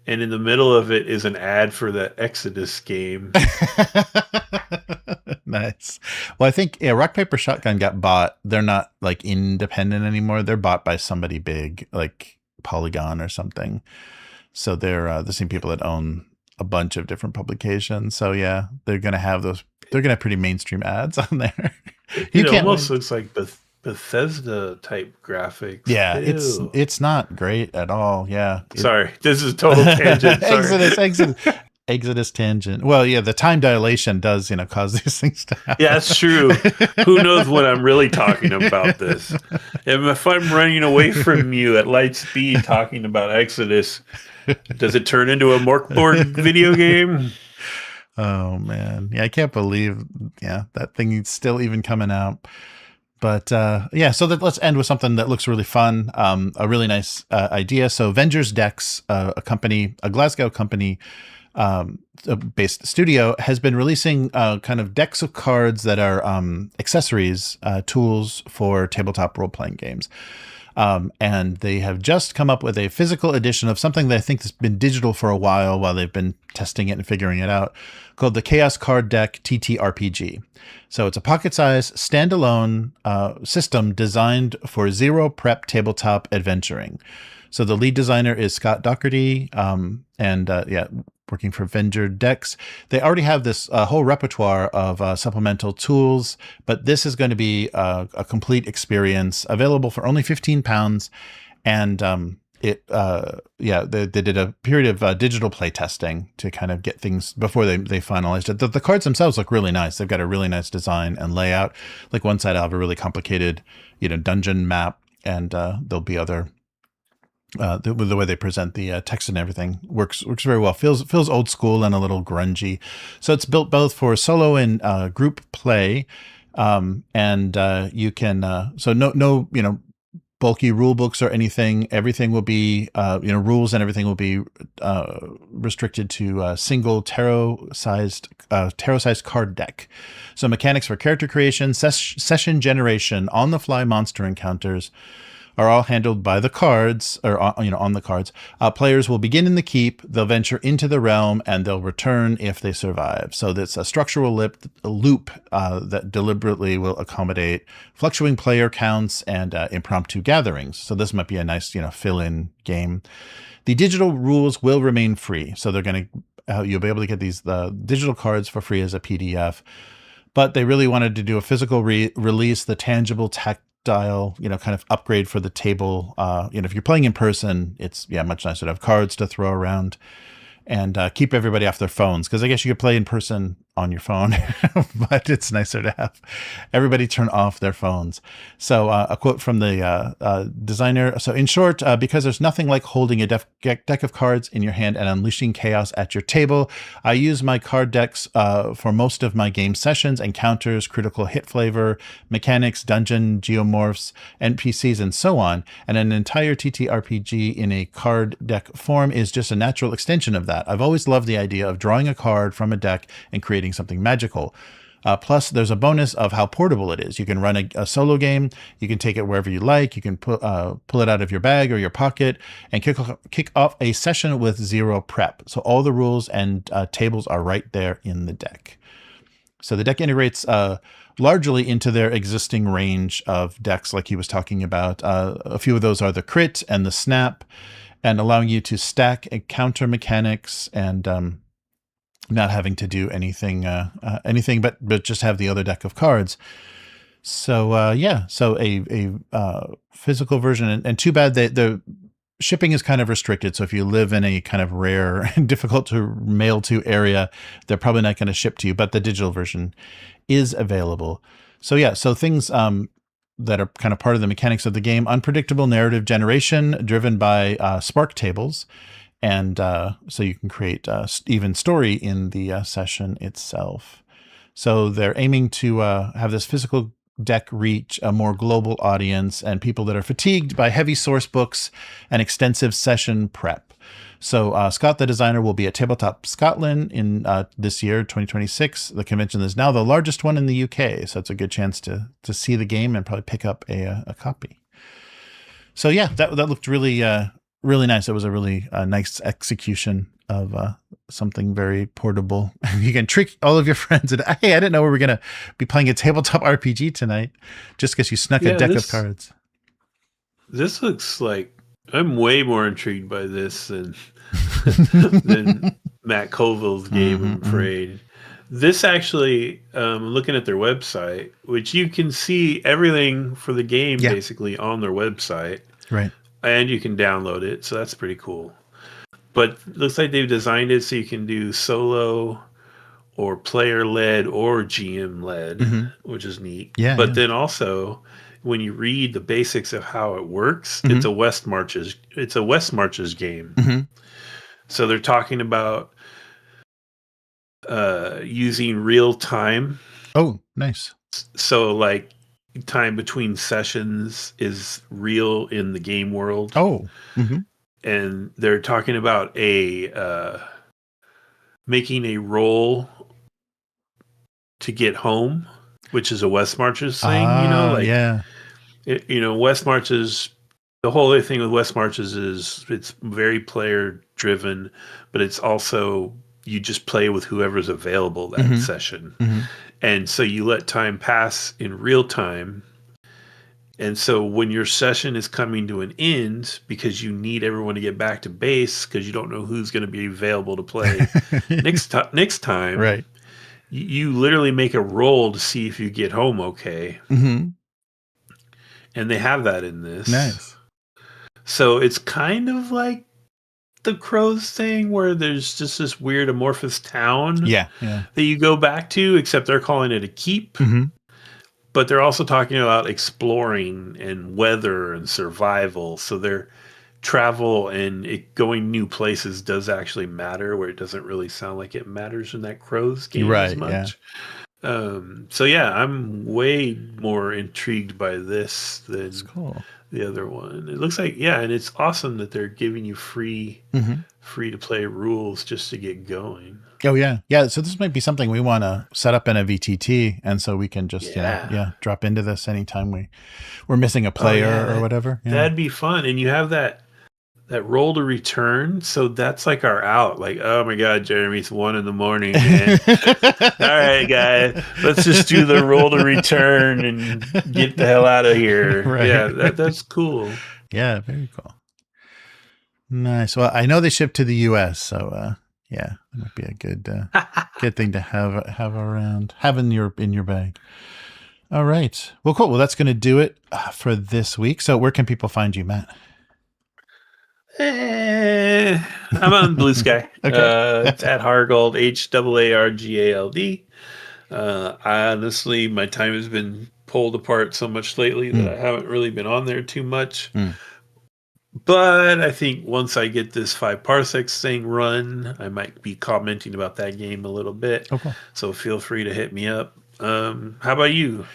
And in the middle of it is an ad for the Exodus game. Nice. Well, I think Rock, Paper, Shotgun got bought. They're not independent anymore. They're bought by somebody big, like Polygon or something. So they're the same people that own a bunch of different publications. So yeah, they're going to have those. They're going to have pretty mainstream ads on there. It almost looks like Bethesda type graphics. Yeah, it's not great at all. Yeah. Sorry, this is a total tangent. Exodus tangent. Well, yeah, the time dilation does, cause these things to happen. Yeah, that's true. Who knows what I'm really talking about this? And if I'm running away from you at light speed talking about Exodus, does it turn into a MÖRK BORG video game? Oh man. Yeah, I can't believe that thing is still even coming out. But so let's end with something that looks really fun. A really nice idea. So Vengers Decks, a Glasgow company, based studio has been releasing kind of decks of cards that are accessories, tools for tabletop role-playing games. And they have just come up with a physical edition of something that I think has been digital for a while they've been testing it and figuring it out, called the Chaos Card Deck TTRPG. So it's a pocket-sized, standalone system designed for zero prep tabletop adventuring. So the lead designer is Scott Doherty, working for Avenger Decks. They already have this whole repertoire of supplemental tools, but this is going to be a complete experience available for only £15. And they did a period of digital play testing to kind of get things before they finalized it. The cards themselves look really nice. They've got a really nice design and layout. Like one side, I'll have a really complicated, dungeon map, and there'll be other. The way they present the text and everything works very well. Feels old school and a little grungy. So it's built both for solo and group play, and you can so no bulky rule books or anything. Everything will be rules and everything will be restricted to a single tarot-sized card deck. So mechanics for character creation, session generation, on-the-fly monster encounters are all handled by the cards, or on the cards. Players will begin in the keep, they'll venture into the realm, and they'll return if they survive. So that's a structural loop that deliberately will accommodate fluctuating player counts and impromptu gatherings. So this might be a nice, fill-in game. The digital rules will remain free, so they're going to you'll be able to get the digital cards for free as a PDF. But they really wanted to do a physical release, the tangible tactile, kind of upgrade for the table. If you're playing in person, it's much nicer to have cards to throw around and keep everybody off their phones. Because I guess you could play in person on your phone, but it's nicer to have everybody turn off their phones. So a quote from the designer. So in short, because there's nothing like holding a deck of cards in your hand and unleashing chaos at your table, I use my card decks for most of my game sessions, encounters, critical hit flavor, mechanics, dungeon, geomorphs, NPCs, and so on. And an entire TTRPG in a card deck form is just a natural extension of that. I've always loved the idea of drawing a card from a deck and creating something magical. Plus, there's a bonus of how portable it is. You can run a solo game. You can take it wherever you like. You can pull it out of your bag or your pocket and kick off a session with zero prep. So all the rules and tables are right there in the deck. So the deck integrates largely into their existing range of decks, like he was talking about. A few of those are the crit and the snap, and allowing you to stack and counter mechanics and not having to do anything but just have the other deck of cards. So so a physical version, and too bad that the shipping is kind of restricted. So if you live in a kind of rare and difficult to mail to area, they're probably not going to ship to you, but the digital version is available. So things that are kind of part of the mechanics of the game: unpredictable narrative generation driven by Spark tables. And so you can create even story in the session itself. So they're aiming to have this physical deck reach a more global audience and people that are fatigued by heavy source books and extensive session prep. So Scott, the designer, will be at Tabletop Scotland in this year, 2026. The convention is now the largest one in the UK, so it's a good chance to see the game and probably pick up a copy. So that looked really nice. It was a really nice execution of something very portable. You can trick all of your friends and, hey, I didn't know we were going to be playing a tabletop RPG tonight just because you snuck a deck of cards. This looks like, I'm way more intrigued by this than Matt Colville's game, I'm afraid. This actually, looking at their website, which you can see everything for the game basically on their website. Right. And you can download it, so that's pretty cool. But it looks like they've designed it so you can do solo or player-led or GM-led, which is neat. But then also, when you read the basics of how it works, it's a West Marches game. So they're talking about using real time. Oh, nice. So like time between sessions is real in the game world. Oh. And they're talking about a making a roll to get home, which is a West Marches thing, West Marches, the whole other thing with West Marches is it's very player driven, but it's also you just play with whoever's available that session. And so you let time pass in real time. And so when your session is coming to an end, because you need everyone to get back to base, because you don't know who's going to be available to play next time, right? You literally make a roll to see if you get home okay. And they have that in this. Nice. So it's kind of like the Crows thing, where there's just this weird amorphous town that you go back to, except they're calling it a keep. But they're also talking about exploring and weather and survival. So their travel and going new places does actually matter, where it doesn't really sound like it matters in that Crows game as much. So yeah, I'm way more intrigued by this than the other one. It looks like, and it's awesome that they're giving you free to play rules just to get going. Oh yeah. So this might be something we want to set up in a VTT, and so we can just drop into this anytime we're missing a player or whatever. Yeah. That'd be fun. And you have that roll to return, so that's like our out. Like, oh my God, Jeremy, it's 1 a.m, man. All right, guys, let's just do the roll to return and get the hell out of here. Right. Yeah, that's cool. Yeah, very cool. Nice. Well, I know they ship to the US, so that might be a good thing to have around, have in your bag. All right. Well, cool. Well, that's going to do it for this week. So where can people find you, Matt? I'm on Blue Sky. Okay. It's at Hargald, HAARGALD. Honestly, my time has been pulled apart so much lately that I haven't really been on there too much. But I think once I get this 5 parsecs thing run, I might be commenting about that game a little bit. Okay. So feel free to hit me up. How about you?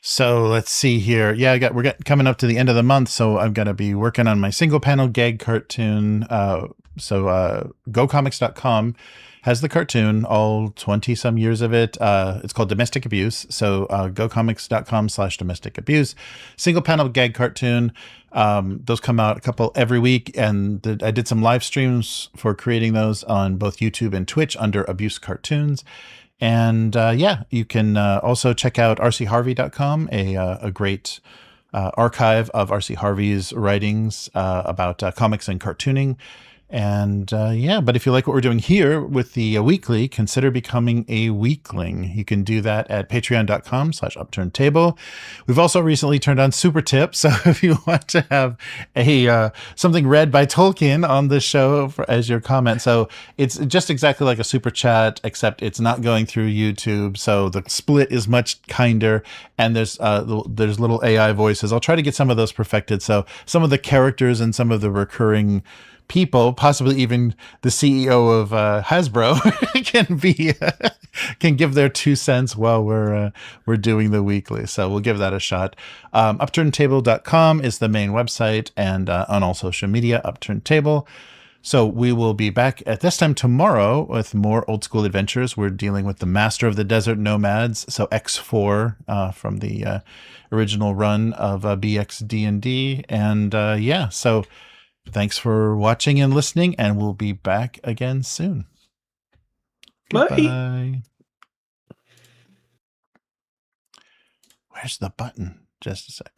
So let's see here. Yeah, we're coming up to the end of the month, so I'm going to be working on my single panel gag cartoon. So GoComics.com has the cartoon, all 20 some years of it. It's called Domestic Abuse. So GoComics.com/domestic abuse. Single panel gag cartoon. Those come out a couple every week, and I did some live streams for creating those on both YouTube and Twitch under Abuse Cartoons. And you can also check out rcharvey.com, a great archive of R.C. Harvey's writings about comics and cartooning. And but if you like what we're doing here with the weekly, consider becoming a weekling. You can do that at patreon.com/upturnedtable. We've also recently turned on Super Tip. So if you want to have something read by Tolkien on the show as your comment. So it's just exactly like a super chat, except it's not going through YouTube. So the split is much kinder, and there's little AI voices. I'll try to get some of those perfected. So some of the characters and some of the recurring people, possibly even the CEO of Hasbro, can give their 2 cents while we're doing the weekly. So we'll give that a shot. Upturnedtable.com is the main website, and on all social media, Upturned Table. So we will be back at this time tomorrow with more old school adventures. We're dealing with the Master of the Desert Nomads, so X4 from the original run of BXD&D, and so. Thanks for watching and listening, and we'll be back again soon. Bye. Goodbye. Where's the button? Just a sec.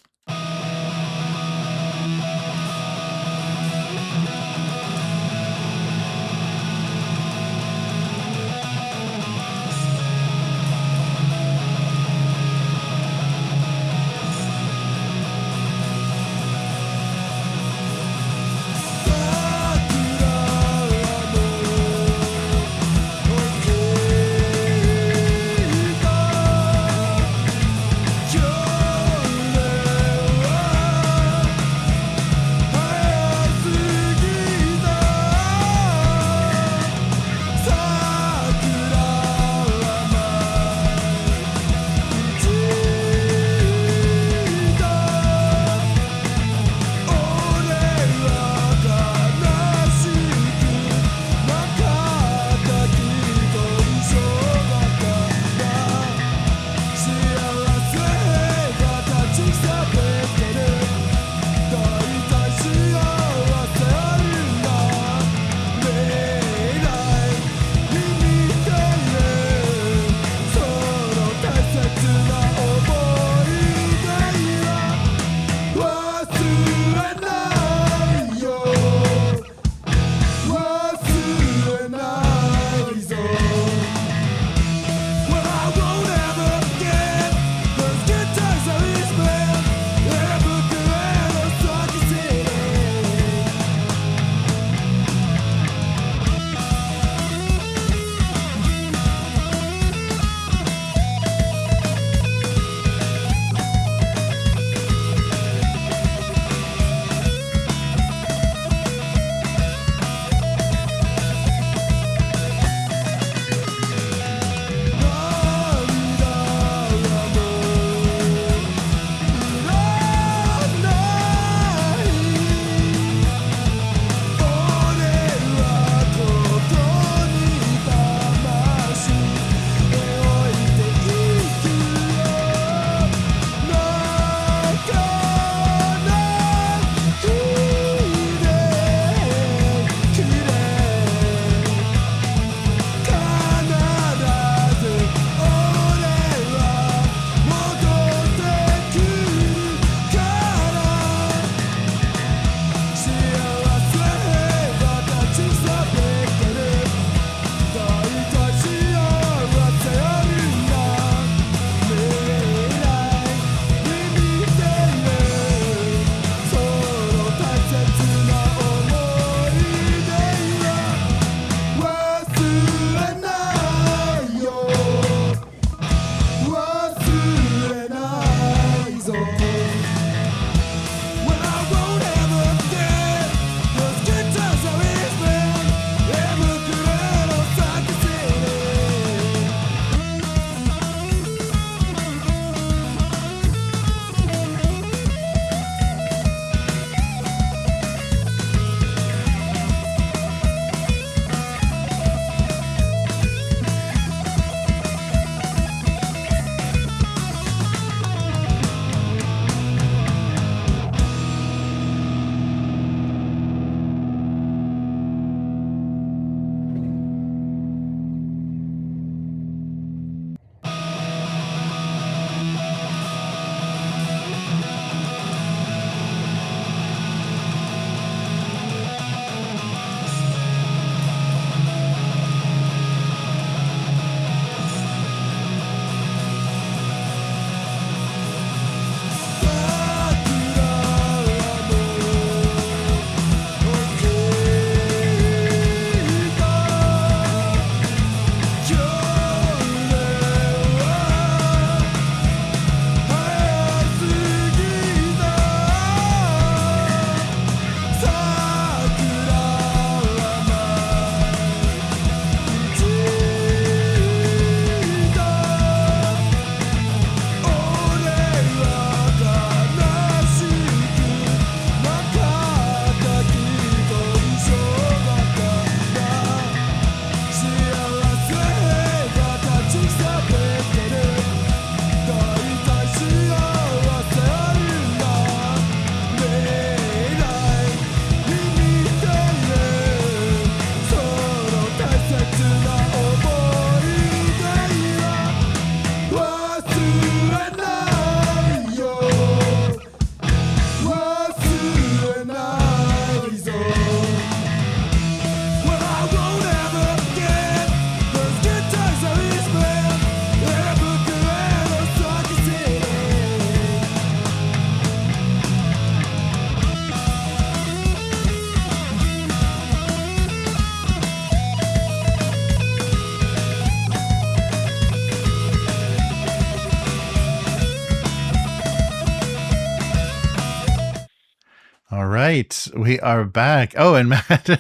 All right, we are back. Oh, and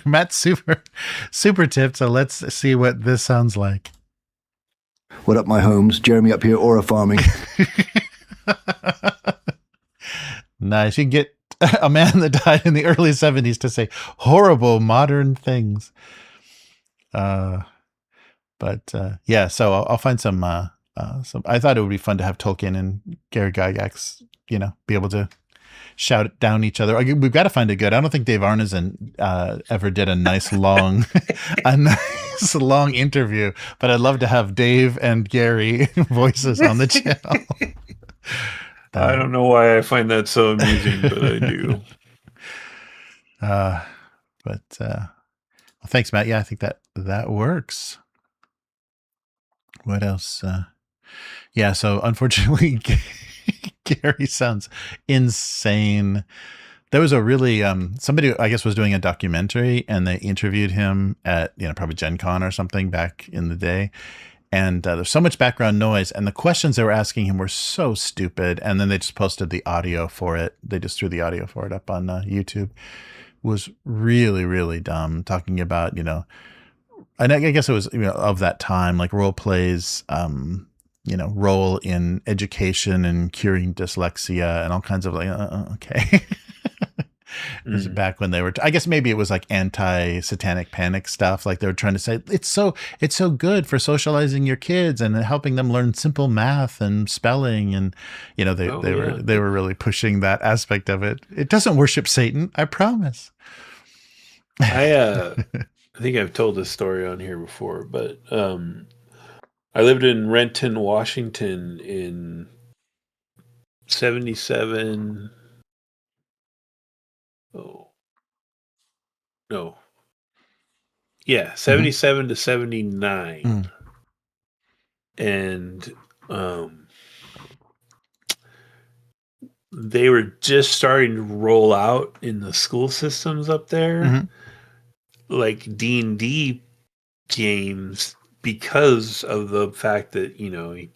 Matt's super tipped. So let's see what this sounds like. What up, my homes? Jeremy up here, aura farming. Nice. You can get a man that died in the early 70s to say horrible modern things. Yeah, so I'll find some. I thought it would be fun to have Tolkien and Gary Gygax, be able to shout down each other. We've got to find a good. I don't think Dave Arneson ever did a nice long interview, but I'd love to have Dave and Gary voices on the channel. I don't know why I find that so amusing, but I do. Well, thanks, Matt. Yeah, I think that works. What else? Yeah, so unfortunately, Gary sounds insane. There was a really somebody I guess was doing a documentary, and they interviewed him at probably Gen Con or something back in the day. And there's so much background noise, and the questions they were asking him were so stupid. And then they just posted the audio for it. They just threw the audio for it up on YouTube. It was really, really dumb, talking about, and I guess it was, of that time, like role plays, role in education and curing dyslexia and all kinds of okay. It was back when they were, I guess maybe it was like anti-satanic panic stuff. Like they were trying to say, it's so good for socializing your kids and helping them learn simple math and spelling. And, they were really pushing that aspect of it. It doesn't worship Satan, I promise. I think I've told this story on here before, but I lived in Renton, Washington in 77. Oh, no. Yeah, 77 to 79. And they were just starting to roll out in the school systems up there, like D&D games, because of the fact that, you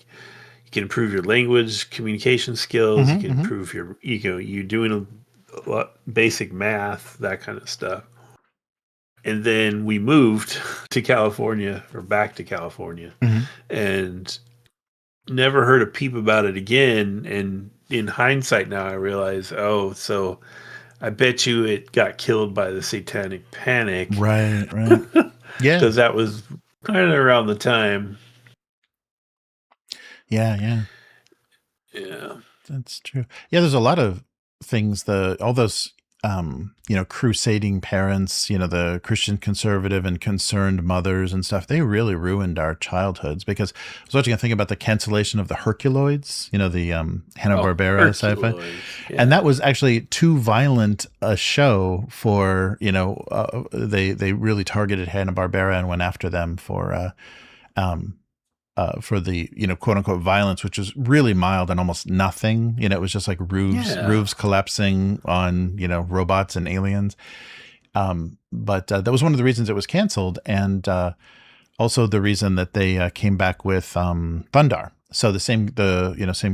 can improve your language communication skills, you can improve your, you're doing a lot basic math, that kind of stuff. And then we moved to California, or back to California, and never heard a peep about it again. And in hindsight now, I realize, so I bet you it got killed by the Satanic Panic. Right. Yeah. Because that was kind of around the time. Yeah. That's true. Yeah, there's a lot of things, all those crusading parents, the Christian conservative and concerned mothers and stuff, they really ruined our childhoods. Because I was watching a thing about the cancellation of the Herculoids, the Hanna-Barbera sci-fi. Yeah. And that was actually too violent a show for, they really targeted Hanna-Barbera and went after them for the, quote unquote violence, which was really mild and almost nothing. It was just like roofs collapsing on, robots and aliens. But that was one of the reasons it was canceled. And also the reason that they came back with Thundar. So the same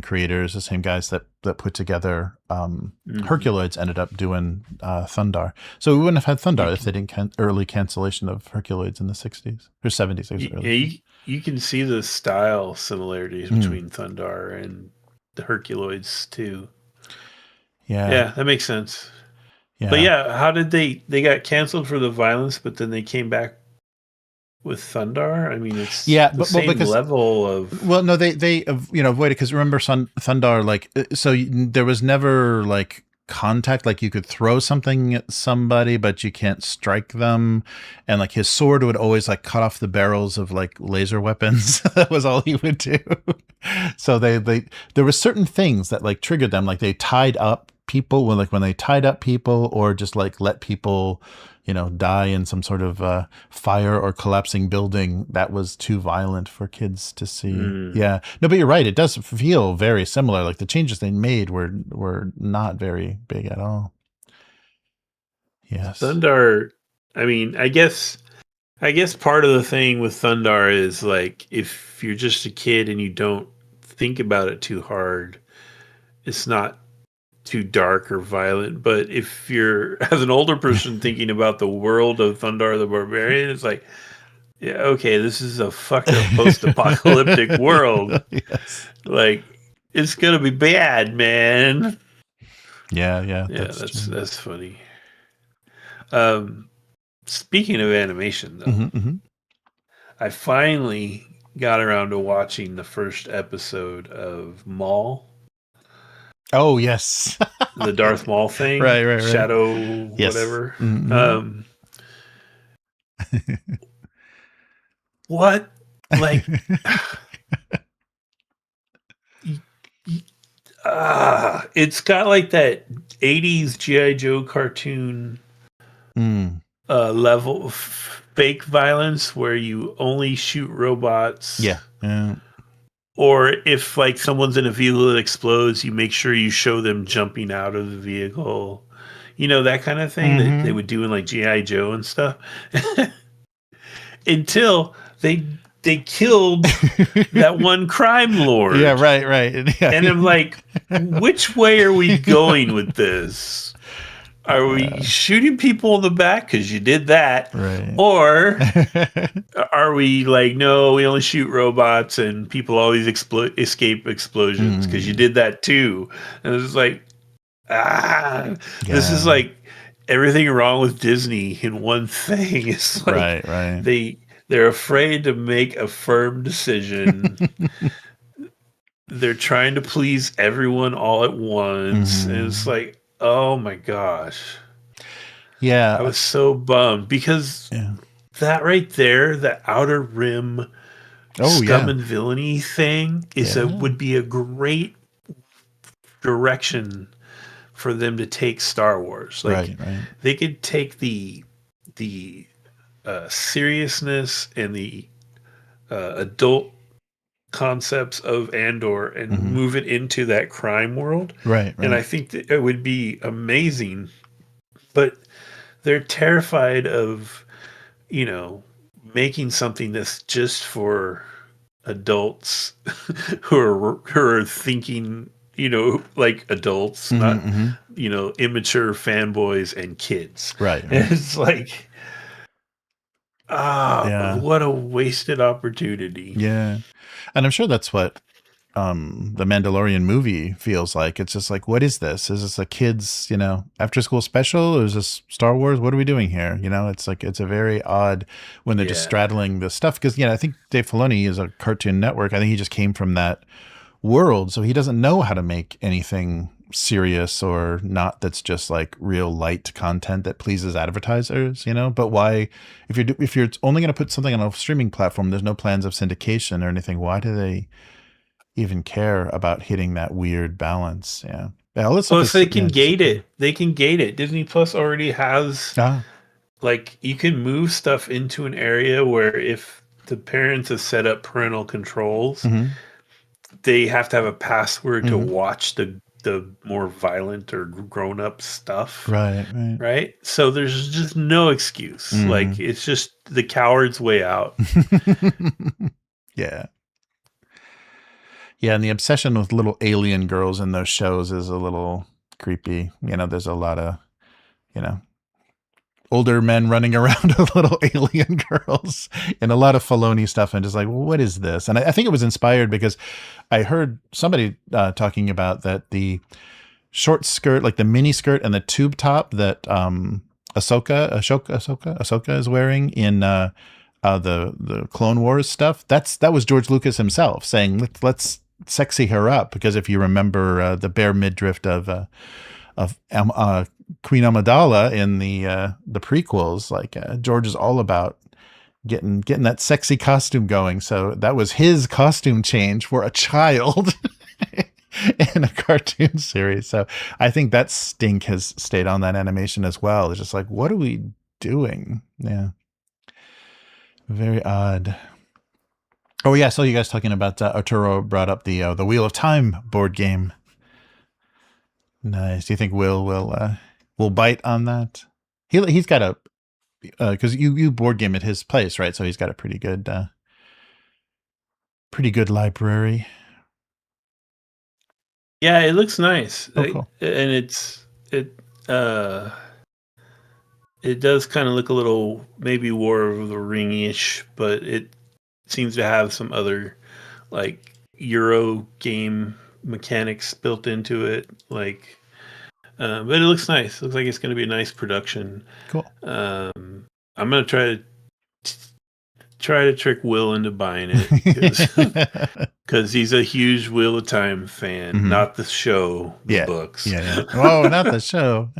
creators, the same guys that put together Herculoids ended up doing Thundar. So we wouldn't have had Thundar if they didn't early cancellation of Herculoids in the 60s or 70s. You can see the style similarities between Thundar and the Herculoids too. Yeah, that makes sense. Yeah. But yeah, how did they got canceled for the violence, but then they came back with Thundar? I mean, it's the same level of. Well, no, they avoided, because remember Thundar, so there was never contact, you could throw something at somebody but you can't strike them, and his sword would always cut off the barrels of laser weapons. That was all he would do. So they there were certain things that triggered them, they tied up people when they tied up people, or just let people die in some sort of fire or collapsing building. That was too violent for kids to see. Yeah. No, but you're right. It does feel very similar. The changes they made were not very big at all. Yes. Thundar, I mean, I guess part of the thing with Thundar is if you're just a kid and you don't think about it too hard, it's not too dark or violent. But if you're, as an older person, thinking about the world of Thundar the Barbarian, it's like, yeah, okay, this is a fucked up post-apocalyptic world. Yes. Like, it's gonna be bad, man. Yeah. That's funny. Speaking of animation, though, I finally got around to watching the first episode of Maul. Oh yes, the Darth Maul thing, right. Shadow, yes. whatever. What? Like, it's got like that 80s G.I. Joe cartoon level of fake violence where you only shoot robots. Yeah. Or if like someone's in a vehicle that explodes, you make sure you show them jumping out of the vehicle. You know, that kind of thing that they would do in like G.I. Joe and stuff. Until they killed that one crime lord. Yeah, right. Yeah. And I'm like, which way are we going with this? Are we shooting people in the back because you did that? Right. Or are we like, no, we only shoot robots and people always escape explosions because you did that too? And it's like, this is like everything wrong with Disney in one thing. It's like right. They're afraid to make a firm decision. They're trying to please everyone all at once. And it's like, oh my gosh. Yeah. I was so bummed because that right there, the Outer Rim scum and villainy thing would be a great direction for them to take Star Wars. Like they could take the seriousness and the adult concepts of Andor and move it into that crime world. Right. And I think that it would be amazing, but they're terrified of, you know, making something that's just for adults who are thinking, you know, like adults, not, you know, immature fanboys and kids. Right. And it's like, what a wasted opportunity. Yeah. And I'm sure that's what the Mandalorian movie feels like. It's just like, what is this? Is this a kid's, you know, after school special? Or is this Star Wars? What are we doing here? You know, it's like, it's a very odd when they're just straddling the stuff. Because, you know, I think Dave Filoni is a Cartoon Network. I think he just came from that world. So he doesn't know how to make anything serious or not that's just like real light content that pleases advertisers, you know. But why, if you're only going to put something on a streaming platform, there's no plans of syndication or anything, why do they even care about hitting that weird balance? Well, so they can gate it. They can gate it. Disney Plus already has like, you can move stuff into an area where if the parents have set up parental controls, they have to have a password to watch the more violent or grown up stuff. Right. So there's just no excuse. Like, it's just the coward's way out. Yeah. And the obsession with little alien girls in those shows is a little creepy. You know, there's a lot of, you know, older men running around with little alien girls and a lot of Filoni stuff. And just like, well, what is this? And I think it was inspired because I heard somebody talking about that the short skirt, like the mini skirt and the tube top that Ahsoka is wearing in the Clone Wars stuff. That was George Lucas himself saying, let's sexy her up, because if you remember the bare midriff of Queen Amidala in the prequels, like George is all about getting that sexy costume going. So that was his costume change for a child in a cartoon series. So I think that stink has stayed on that animation as well. It's just like, what are we doing? Yeah. Very odd. Oh yeah, I saw you guys talking about Arturo brought up the Wheel of Time board game. Nice. Do you think will bite on that? He's got a because you board game at his place, right? So he's got a pretty good library. Yeah, it looks nice. Oh, cool. And it does kind of look a little maybe War of the Ring-ish, but it seems to have some other like Euro game mechanics built into it. Like, but it looks nice. Looks like it's going to be a nice production. Cool. I'm going to try to trick Will into buying it because he's a huge Wheel of Time fan, not the show, the books. Yeah. Oh, not the show.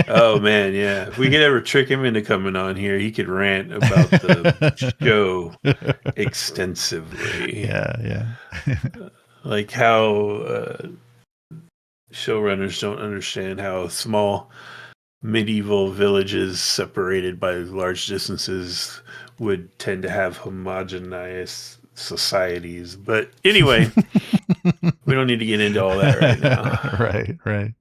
Oh man, yeah. If we could ever trick him into coming on here, he could rant about the show extensively. Yeah. Like how showrunners don't understand how small medieval villages separated by large distances would tend to have homogenized societies. But anyway, we don't need to get into all that right now. Right.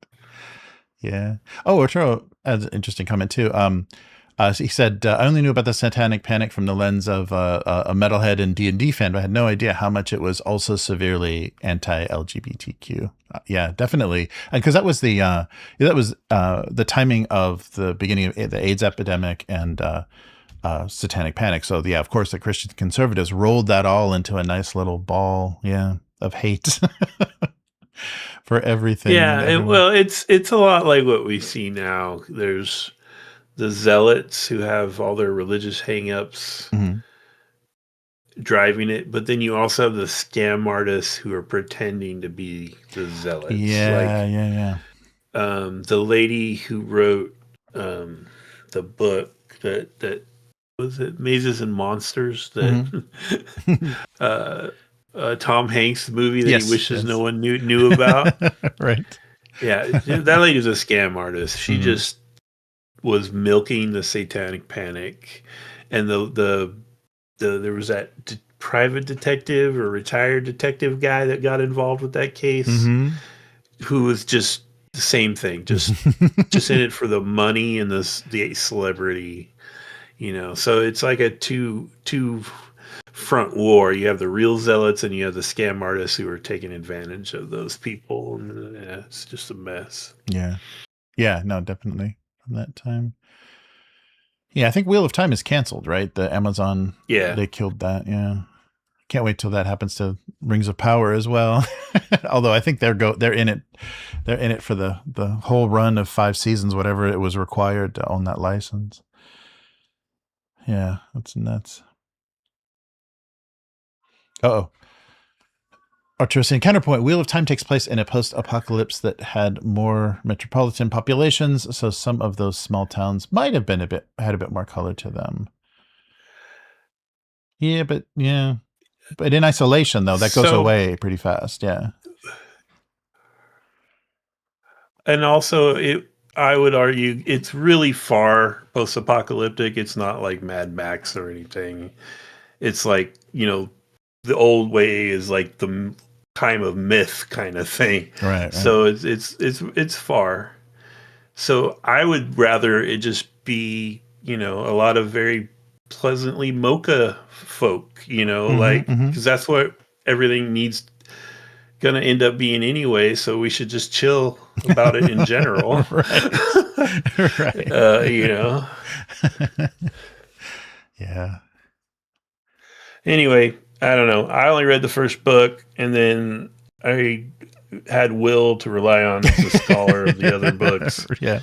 Yeah. Oh, Arturo adds an interesting comment too. So he said, I only knew about the Satanic Panic from the lens of a metalhead and D&D fan, but I had no idea how much it was also severely anti-LGBTQ. Yeah, definitely. And because that was the timing of the beginning of the AIDS epidemic and Satanic Panic. So yeah, of course, the Christian conservatives rolled that all into a nice little ball, of hate for everything. Yeah, well, it's a lot like what we see now. There's the zealots who have all their religious hang-ups driving it, but then you also have the scam artists who are pretending to be the zealots. Yeah. The lady who wrote the book that was it Mazes and Monsters that Tom Hanks movie that he wishes no one knew about. Right. Yeah, that lady's a scam artist. She just was milking the Satanic Panic, and there was that private detective or retired detective guy that got involved with that case, who was just the same thing, just in it for the money and the celebrity, So it's like a two front war. You have the real zealots and you have the scam artists who are taking advantage of those people, and it's just a mess. Yeah, no, definitely from that time. Yeah, I think Wheel of Time is canceled, right? The Amazon, they killed that. Yeah, can't wait till that happens to Rings of Power as well. Although I think they're in it for the whole run of 5 seasons, whatever it was required to own that license. Yeah, that's nuts. Arturo saying, counterpoint, Wheel of Time takes place in a post-apocalypse that had more metropolitan populations, so some of those small towns might have had a bit more color to them. But in isolation though, that goes away pretty fast. Yeah. And also I would argue it's really far post-apocalyptic. It's not like Mad Max or anything. It's like, the old way is like the time of myth kind of thing. Right. So it's far. So I would rather it just be, a lot of very pleasantly mocha folk, because that's what everything needs going to end up being anyway. So we should just chill about it in general. Right. Yeah. Anyway, I don't know. I only read the first book, and then I had Will to rely on as a scholar of the other books. Yeah.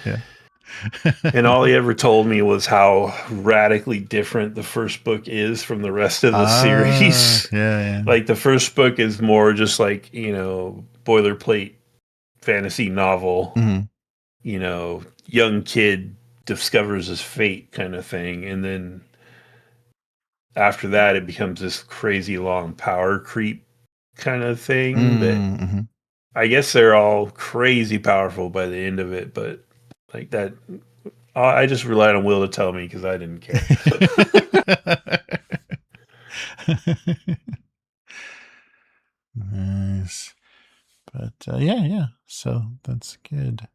And all he ever told me was how radically different the first book is from the rest of the series. Yeah. Like the first book is more just like, boilerplate fantasy novel, young kid discovers his fate kind of thing. And then after that, it becomes this crazy long power creep kind of thing that I guess they're all crazy powerful by the end of it, but like that, I just relied on Will to tell me because I didn't care. Nice. But yeah. So that's good.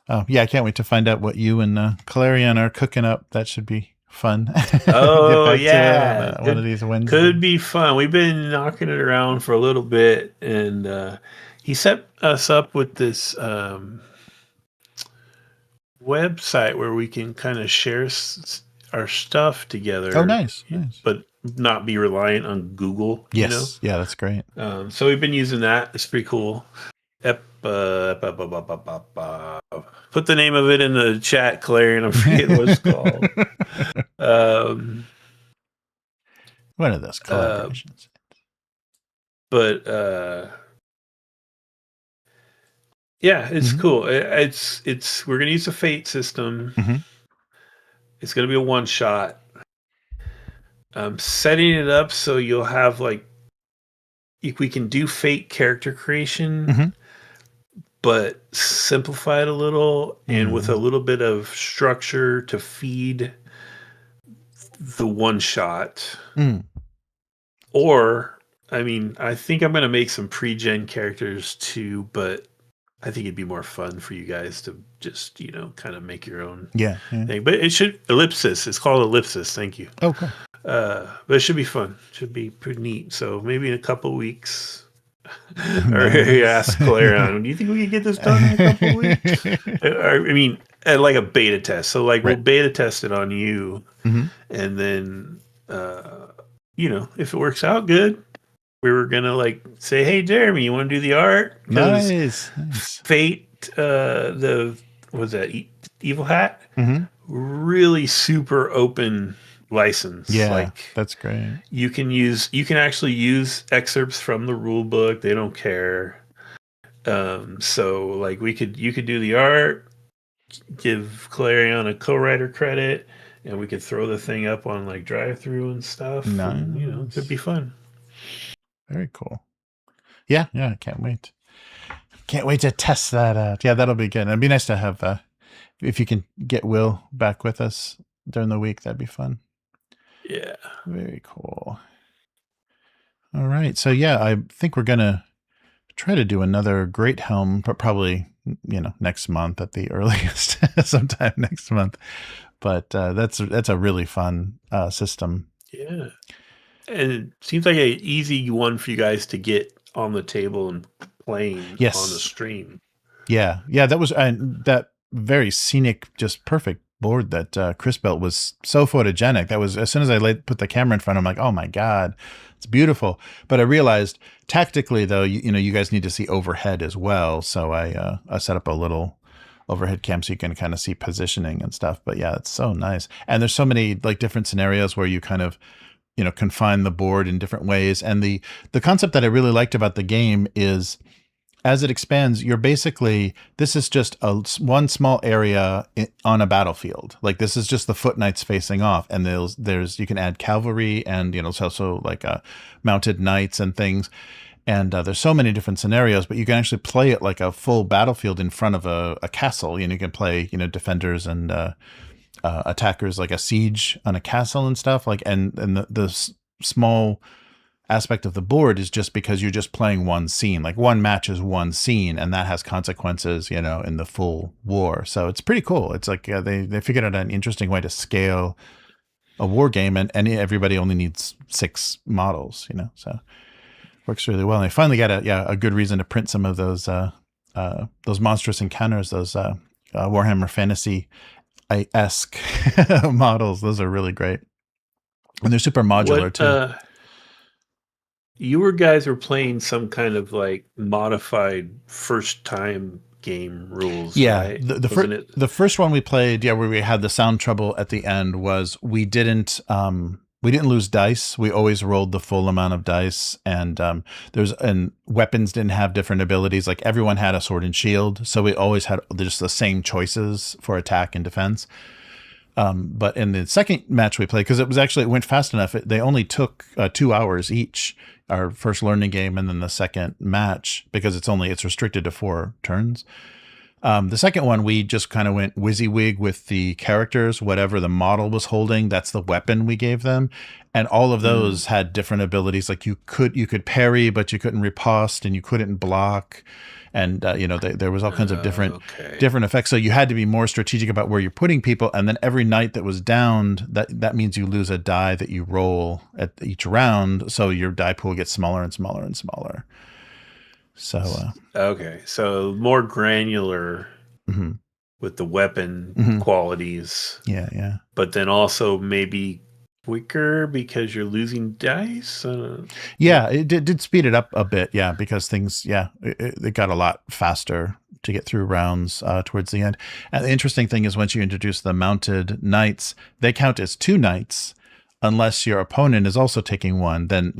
Oh yeah, I can't wait to find out what you and Clarion are cooking up. That should be fun. Oh yeah, one of these Wednesdays could be fun. We've been knocking it around for a little bit, and he set us up with this website where we can kind of share our stuff together. Oh, nice. But not be reliant on Google. Yes. Yeah, that's great. So we've been using that. It's pretty cool. Put the name of it in the chat, Claire, and I forget what it's called. One of those collaborations. But yeah, it's cool. It's we're gonna use the fate system. It's gonna be a one shot. Setting it up so you'll have like we can do fate character creation, but simplify it a little and with a little bit of structure to feed the one shot. Or, I mean, I think I'm going to make some pre-gen characters too, but I think it'd be more fun for you guys to just, kind of make your own thing. But it should, Ellipsis. It's called Ellipsis. Thank you. Oh, cool. But it should be fun. Should be pretty neat. So maybe in a couple of weeks, or ask Claire on, do you think we can get this done in a couple of weeks? I mean, like a beta test. So like we'll beta test it on you, and then if it works out good, we were gonna like say, hey Jeremy, you want to do the art? Nice. Fate, was that Evil Hat? Really super open license. Yeah, like that's great. You can actually use excerpts from the rule book. They don't care. So like you could do the art, give Clarion a co-writer credit, and we could throw the thing up on like drive-through and stuff. Nice. And, it could be fun. Very cool. Yeah, I can't wait. Can't wait to test that out. Yeah, that'll be good. It'd be nice to have if you can get Will back with us during the week, that'd be fun. Yeah. Very cool. All right. So yeah, I think we're gonna try to do another Great Helm, but probably next month at the earliest, sometime next month. But that's a really fun system. Yeah, and it seems like an easy one for you guys to get on the table and playing on the stream. Yeah, that was that very scenic, just perfect board that Chris built was so photogenic. That was, as soon as I put the camera in front, I'm like, oh my God, it's beautiful. But I realized tactically though, you guys need to see overhead as well. So I set up a little overhead cam so you can kind of see positioning and stuff. But yeah, it's so nice. And there's so many like different scenarios where you kind of, confine the board in different ways. And the concept that I really liked about the game is, as it expands, this is just one small area on a battlefield. Like this is just the foot knights facing off, and you can add cavalry, and it's also like mounted knights and things. And there's so many different scenarios, but you can actually play it like a full battlefield in front of a castle. You can play defenders and attackers, like a siege on a castle and stuff. Like and the small aspect of the board is just because you're just playing one scene. Like one match is one scene, and that has consequences, in the full war. So it's pretty cool. It's like they figured out an interesting way to scale a war game, and everybody only needs 6 models, so works really well. And I finally got a good reason to print some of those monstrous encounters, those Warhammer Fantasy-esque models. Those are really great, and they're super modular too. You guys were playing some kind of like modified first time game rules. Yeah. Right? The first one we played, where we had the sound trouble at the end, was we didn't lose dice. We always rolled the full amount of dice, and weapons didn't have different abilities. Like everyone had a sword and shield. So we always had just the same choices for attack and defense. But in the second match we played, because it went fast enough, they only took 2 hours each, our first learning game and then the second match, because it's restricted to 4 turns. The second one, we just kind of went WYSIWYG with the characters. Whatever the model was holding, that's the weapon we gave them. And all of those had different abilities. Like you could parry, but you couldn't riposte, and you couldn't block. And there was all kinds of different effects. So you had to be more strategic about where you're putting people. And then every knight that was downed, that means you lose a die that you roll at each round. So your die pool gets smaller and smaller and smaller. So okay, so more granular with the weapon qualities. Yeah. But then also maybe quicker because you're losing dice. Yeah, it did speed it up a bit. Yeah, because things, it got a lot faster to get through rounds towards the end. And the interesting thing is once you introduce the mounted knights, they count as 2 knights unless your opponent is also taking 1. Then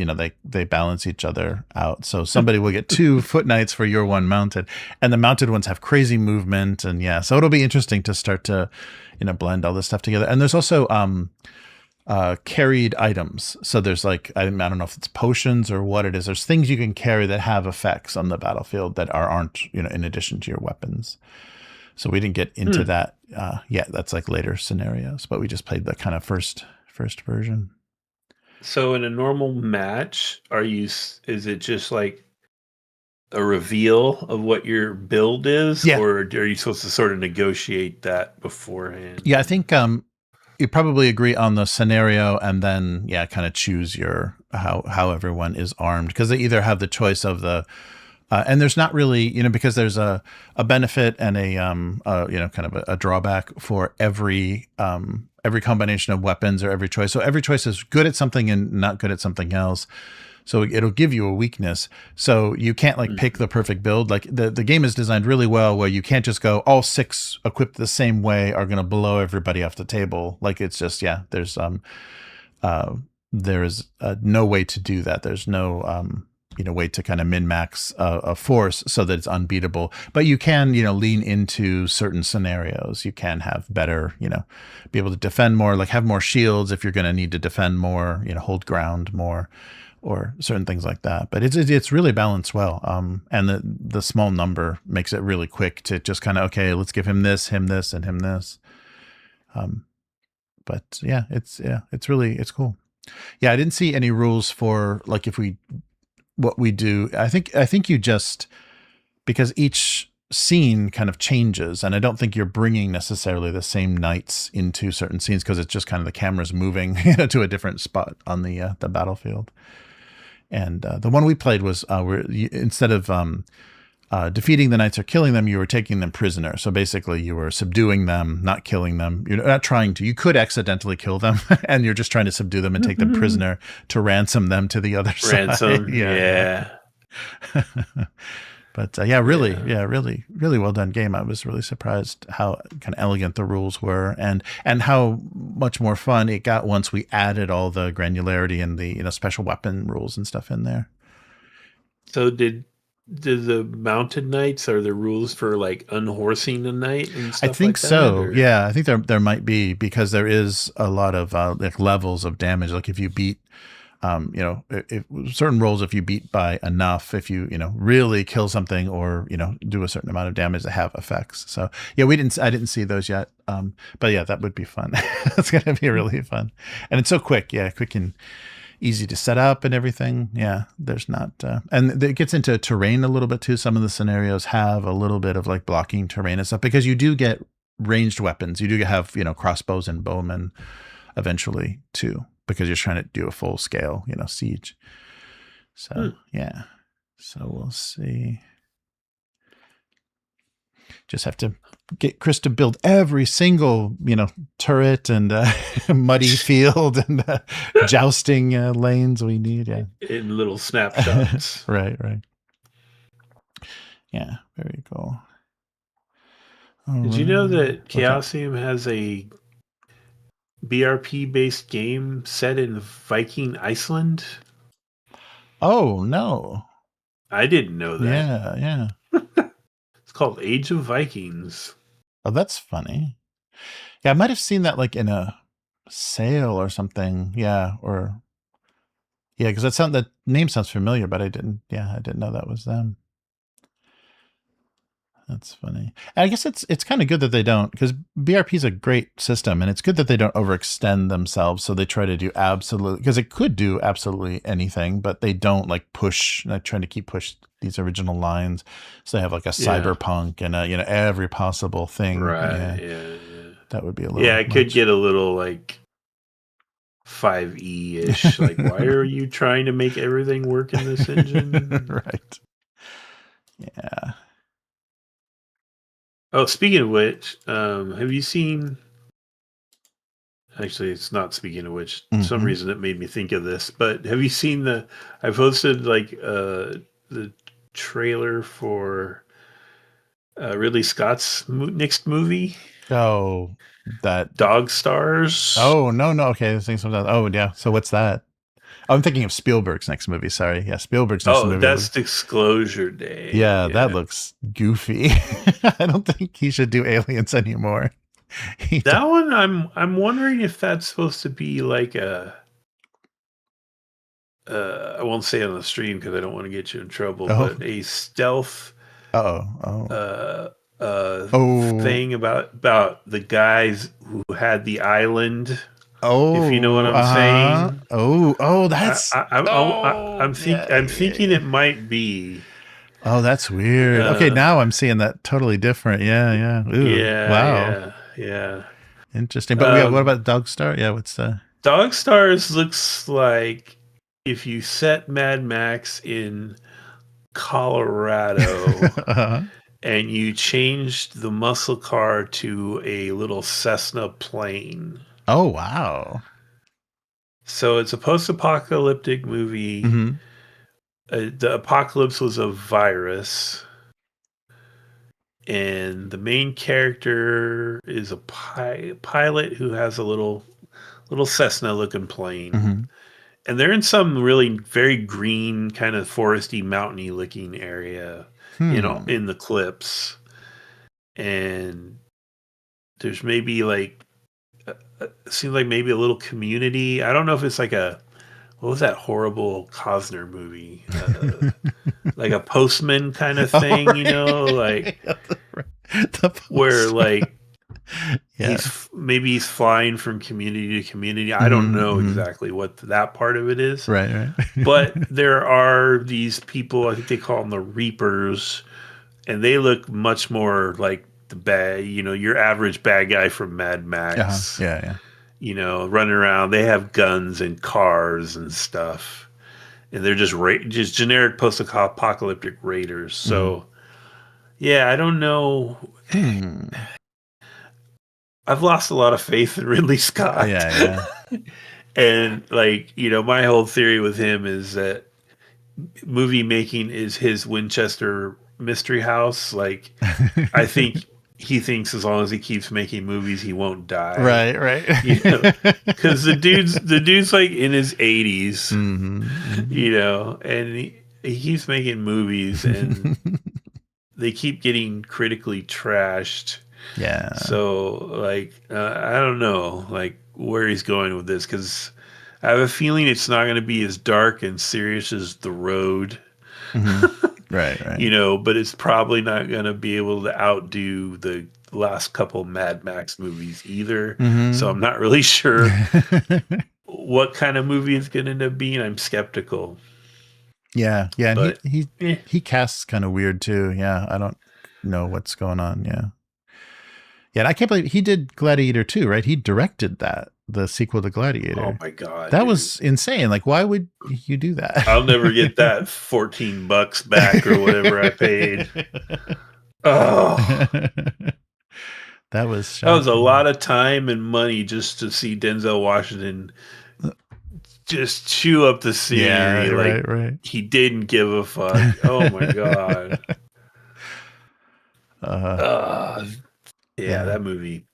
they balance each other out. So somebody will get 2 foot knights for your 1 mounted, and the mounted ones have crazy movement. And so it'll be interesting to start to blend all this stuff together. And there's also carried items. So there's like, I don't know if it's potions or what it is. There's things you can carry that have effects on the battlefield that aren't, in addition to your weapons. So we didn't get into that yet. That's like later scenarios, but we just played the kind of first version. So in a normal match, is it just like a reveal of what your build is? Yeah. Or are you supposed to sort of negotiate that beforehand? Yeah, I think you probably agree on the scenario and then kind of choose your how everyone is armed, because they either have the choice of the and there's not really because there's a benefit and a kind of a drawback for every combination of weapons or every choice. So every choice is good at something and not good at something else. So it'll give you a weakness. So you can't pick the perfect build. Like the game is designed really well where you can't just go all 6 equipped the same way are going to blow everybody off the table. Like it's just, there's there is no way to do that. There's no, way to kind of min-max a force so that it's unbeatable. But you can, lean into certain scenarios. You can have better, be able to defend more, like have more shields if you're going to need to defend more, hold ground more, or certain things like that. But it's really balanced well. And the small number makes it really quick to just kind of, okay, let's give him this, and him this. But it's cool. Yeah, I didn't see any rules for like what we do. I think you just, because each scene kind of changes, and I don't think you're bringing necessarily the same knights into certain scenes because it's just kind of the camera's moving to a different spot on the battlefield. And the one we played was instead of defeating the knights or killing them, you were taking them prisoner. So basically you were subduing them, not killing them. You're not trying to. You could accidentally kill them, and you're just trying to subdue them and take them prisoner to ransom them to the other side. Yeah. But really well done game. I was really surprised how kind of elegant the rules were, and how much more fun it got once we added all the granularity and the special weapon rules and stuff in there. So did the mounted knights, are there rules for like unhorsing a knight and stuff? I think like so. That, yeah, I think there might be, because there is a lot of like levels of damage. Like if you beat if certain rolls, if you beat by enough, if you really kill something or do a certain amount of damage, that have effects. So I didn't see those yet. But yeah, that would be fun. It's gonna be really fun, and it's so quick. Yeah, quick and easy to set up and everything. Yeah, there's not, and it gets into terrain a little bit too. Some of the scenarios have a little bit of like blocking terrain and stuff, because you do get ranged weapons. You do have crossbows and bowmen eventually too, because you're trying to do a full scale, siege. So yeah, so we'll see. Just have to get Chris to build every single, turret and muddy field and jousting lanes we need. Yeah, in little snapshots. Right. Yeah, very cool. Did you know that Chaosium has a BRP based game set in Viking Iceland? Oh no, I didn't know that. Yeah. It's called Age of Vikings. Oh, that's funny. Yeah, I might have seen that like in a sale or something. Yeah, because that name sounds familiar, but I didn't know that was them. That's funny. And I guess it's kind of good that they don't, because BRP is a great system, and it's good that they don't overextend themselves. So they try to do because it could do absolutely anything, but they don't like push, like trying to push these original lines. So they have like a cyberpunk and every possible thing. Right. Yeah. That would be a little. Yeah, it could get a little like 5e-ish. Like, why are you trying to make everything work in this engine? Right. Yeah. Oh, speaking of which, have you seen? Actually, it's not speaking of which. For some reason, it made me think of this. But have you seen the? I posted like the trailer for Ridley Scott's next movie. Oh, that Dog Stars. Oh no. Okay, oh yeah. So what's that? Oh, I'm thinking of Spielberg's next movie. Sorry. Yeah, Spielberg's next movie. That's Disclosure Day. Yeah, that looks goofy. I don't think he should do aliens anymore. That one, I'm wondering if that's supposed to be like a. I won't say it on the stream because I don't want to get you in trouble. But a stealth. Thing about the guys who had the island. If you know what I'm saying. That's. I'm thinking it might be. Oh, that's weird. Okay, now I'm seeing that totally different. Yeah. Ooh, wow. Yeah. Interesting. But what about Dog Star? Yeah, what's Dog Stars looks like if you set Mad Max in Colorado and you changed the muscle car to a little Cessna plane. Oh, wow. So it's a post-apocalyptic movie. The apocalypse was a virus. And the main character is a pilot who has a little Cessna-looking plane. And they're in some really very green, kind of foresty, mountainy looking area, in the clips. And there's maybe like, it seems like maybe a little community. I don't know if it's like what was that horrible Costner movie? Like a Postman kind of thing, like where like he's flying from community to community. I don't know exactly what that part of it is. Right. But there are these people, I think they call them the Reapers, and they look much more like the bad, your average bad guy from Mad Max. Yeah. Running around. They have guns and cars and stuff. And they're just generic post-apocalyptic raiders. So, yeah, I don't know. I've lost a lot of faith in Ridley Scott. Yeah. And, my whole theory with him is that movie making is his Winchester mystery house. Like, I think he thinks as long as he keeps making movies, he won't die. Right. Because the dude's like in his 80s, and he keeps making movies, and they keep getting critically trashed. Yeah. So, I don't know, where he's going with this, because I have a feeling it's not going to be as dark and serious as The Road. Right. But it's probably not going to be able to outdo the last couple Mad Max movies either. So I'm not really sure what kind of movie it's going to end up being. I'm skeptical. Yeah. But, and he casts kind of weird too. Yeah, I don't know what's going on. Yeah, and I can't believe he did Gladiator 2, right? He directed the sequel to Gladiator. Oh my god, that was insane. Like, why would you do that? I'll never get that $14 back or whatever I paid. Oh, that was a lot of time and money just to see Denzel Washington just chew up the scenery. Right. He didn't give a fuck. Oh my god. That movie.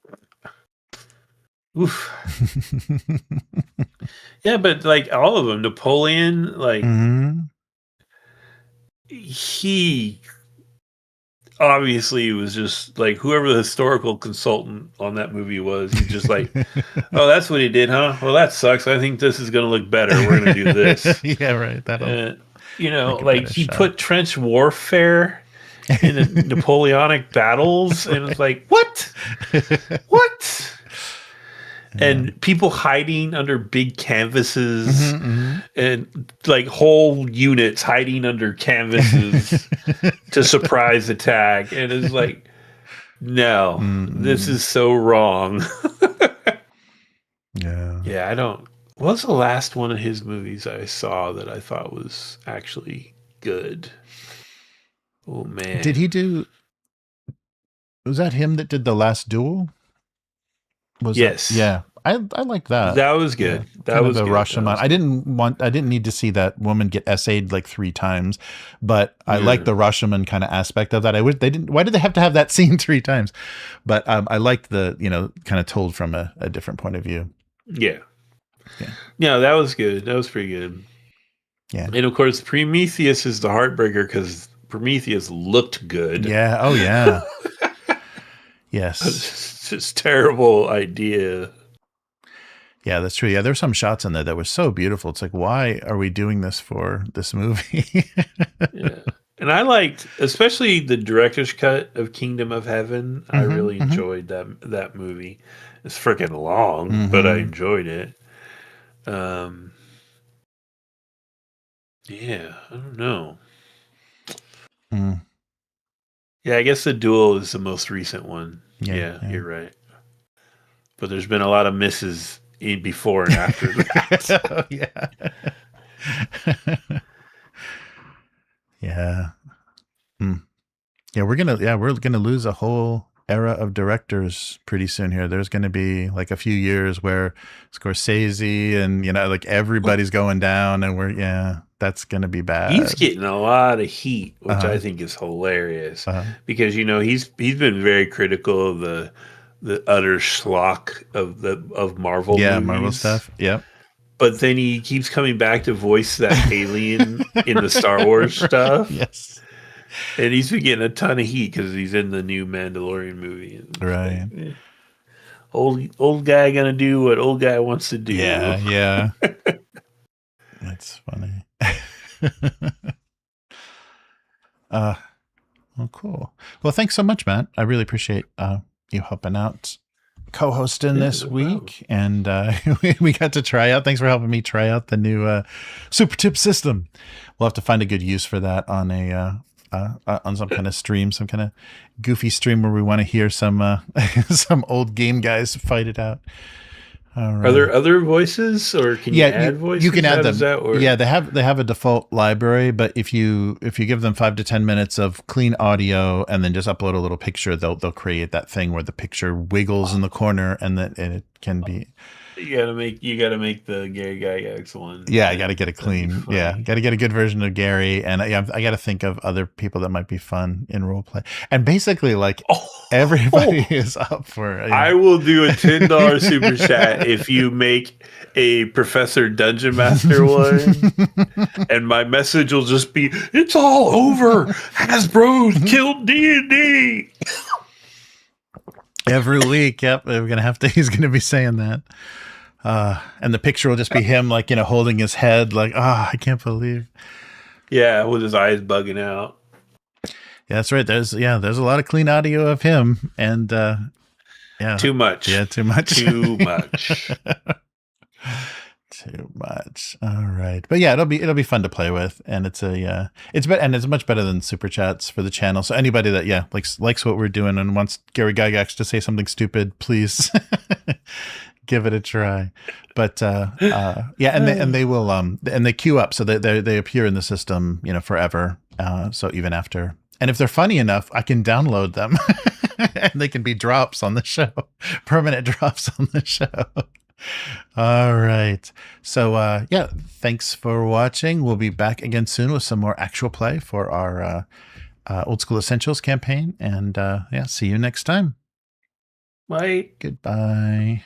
Oof. Yeah, but all of them, Napoleon, he obviously was just whoever the historical consultant on that movie was, he's just oh, that's what he did, huh? Well, that sucks. I think this is going to look better. We're going to do this. Yeah, right. That'll he put trench warfare in the Napoleonic battles, and it's what? And people hiding under big canvases, and whole units hiding under canvases to surprise attack. And it's no, this is so wrong. Yeah, I don't. What was the last one of his movies I saw that I thought was actually good? Oh man, did he do? Was that him that did The Last Duel? Yes. Yeah. I like that. That was good. Yeah. That kind was of a good. Rashomon. I didn't need to see that woman get essayed like 3 times, but I like the Rashomon kind of aspect of that. Why did they have to have that scene 3 times? But I liked the, kind of told from a different point of view. Yeah. Yeah, that was good. That was pretty good. Yeah. And of course, Prometheus is the heartbreaker because Prometheus looked good. Yeah. Oh yeah. Yes. It's just terrible idea. Yeah, that's true. Yeah, there's some shots in there that were so beautiful. It's like, why are we doing this for this movie? Yeah. And I liked, especially the director's cut of Kingdom of Heaven. I really enjoyed that movie. It's freaking long, but I enjoyed it. Yeah, I don't know. Yeah, I guess The Duel is the most recent one. Yeah, you're right. But there's been a lot of misses in before and after that. Yeah. Yeah. Yeah, we're gonna lose a whole era of directors pretty soon here. There's gonna be like a few years where Scorsese and like everybody's going down, and that's gonna be bad. He's getting a lot of heat, which I think is hilarious because he's been very critical of the utter schlock of Marvel movies. Marvel stuff. Yep. But then he keeps coming back to voice that alien in the Star Wars stuff. Yes. And he's been getting a ton of heat because he's in the new Mandalorian movie. Right. Old guy gonna do what old guy wants to do. Yeah. That's funny. Well, cool. Well, thanks so much, Matt. I really appreciate you helping out, co-hosting this week, and we got to try out. Thanks for helping me try out the new Super Tip system. We'll have to find a good use for that on on some kind of stream, some kind of goofy stream where we want to hear some some old game guys fight it out. All right. Are there other voices, or can you add voices? You can add them. That, yeah, they have a default library, but if you give them 5 to 10 minutes of clean audio and then just upload a little picture, they'll create that thing where the picture wiggles in the corner, and it can be. You gotta make the Gary Gygax one. Yeah, I gotta get it clean. Yeah, gotta get a good version of Gary, and I gotta think of other people that might be fun in roleplay. And basically, like everybody is up for. I will do a $10 super chat if you make a Professor Dungeon Master one, and my message will just be, "It's all over. Hasbro's killed D&D." Every week, yep, he's gonna be saying that. And the picture will just be him, like, holding his head, like, I can't believe. Yeah, with his eyes bugging out. Yeah, that's right. There's a lot of clean audio of him, and too much. Yeah, too much. Too much. Too much. All right, but yeah, it'll be fun to play with, and it's much better than super chats for the channel. So anybody that likes what we're doing and wants Gary Gygax to say something stupid, please give it a try. But and they will and they queue up, so they appear in the system forever. So even after, and if they're funny enough, I can download them and they can be drops on the show, permanent drops on the show. All right. So, thanks for watching. We'll be back again soon with some more actual play for our Old School Essentials campaign. And see you next time. Bye. Goodbye.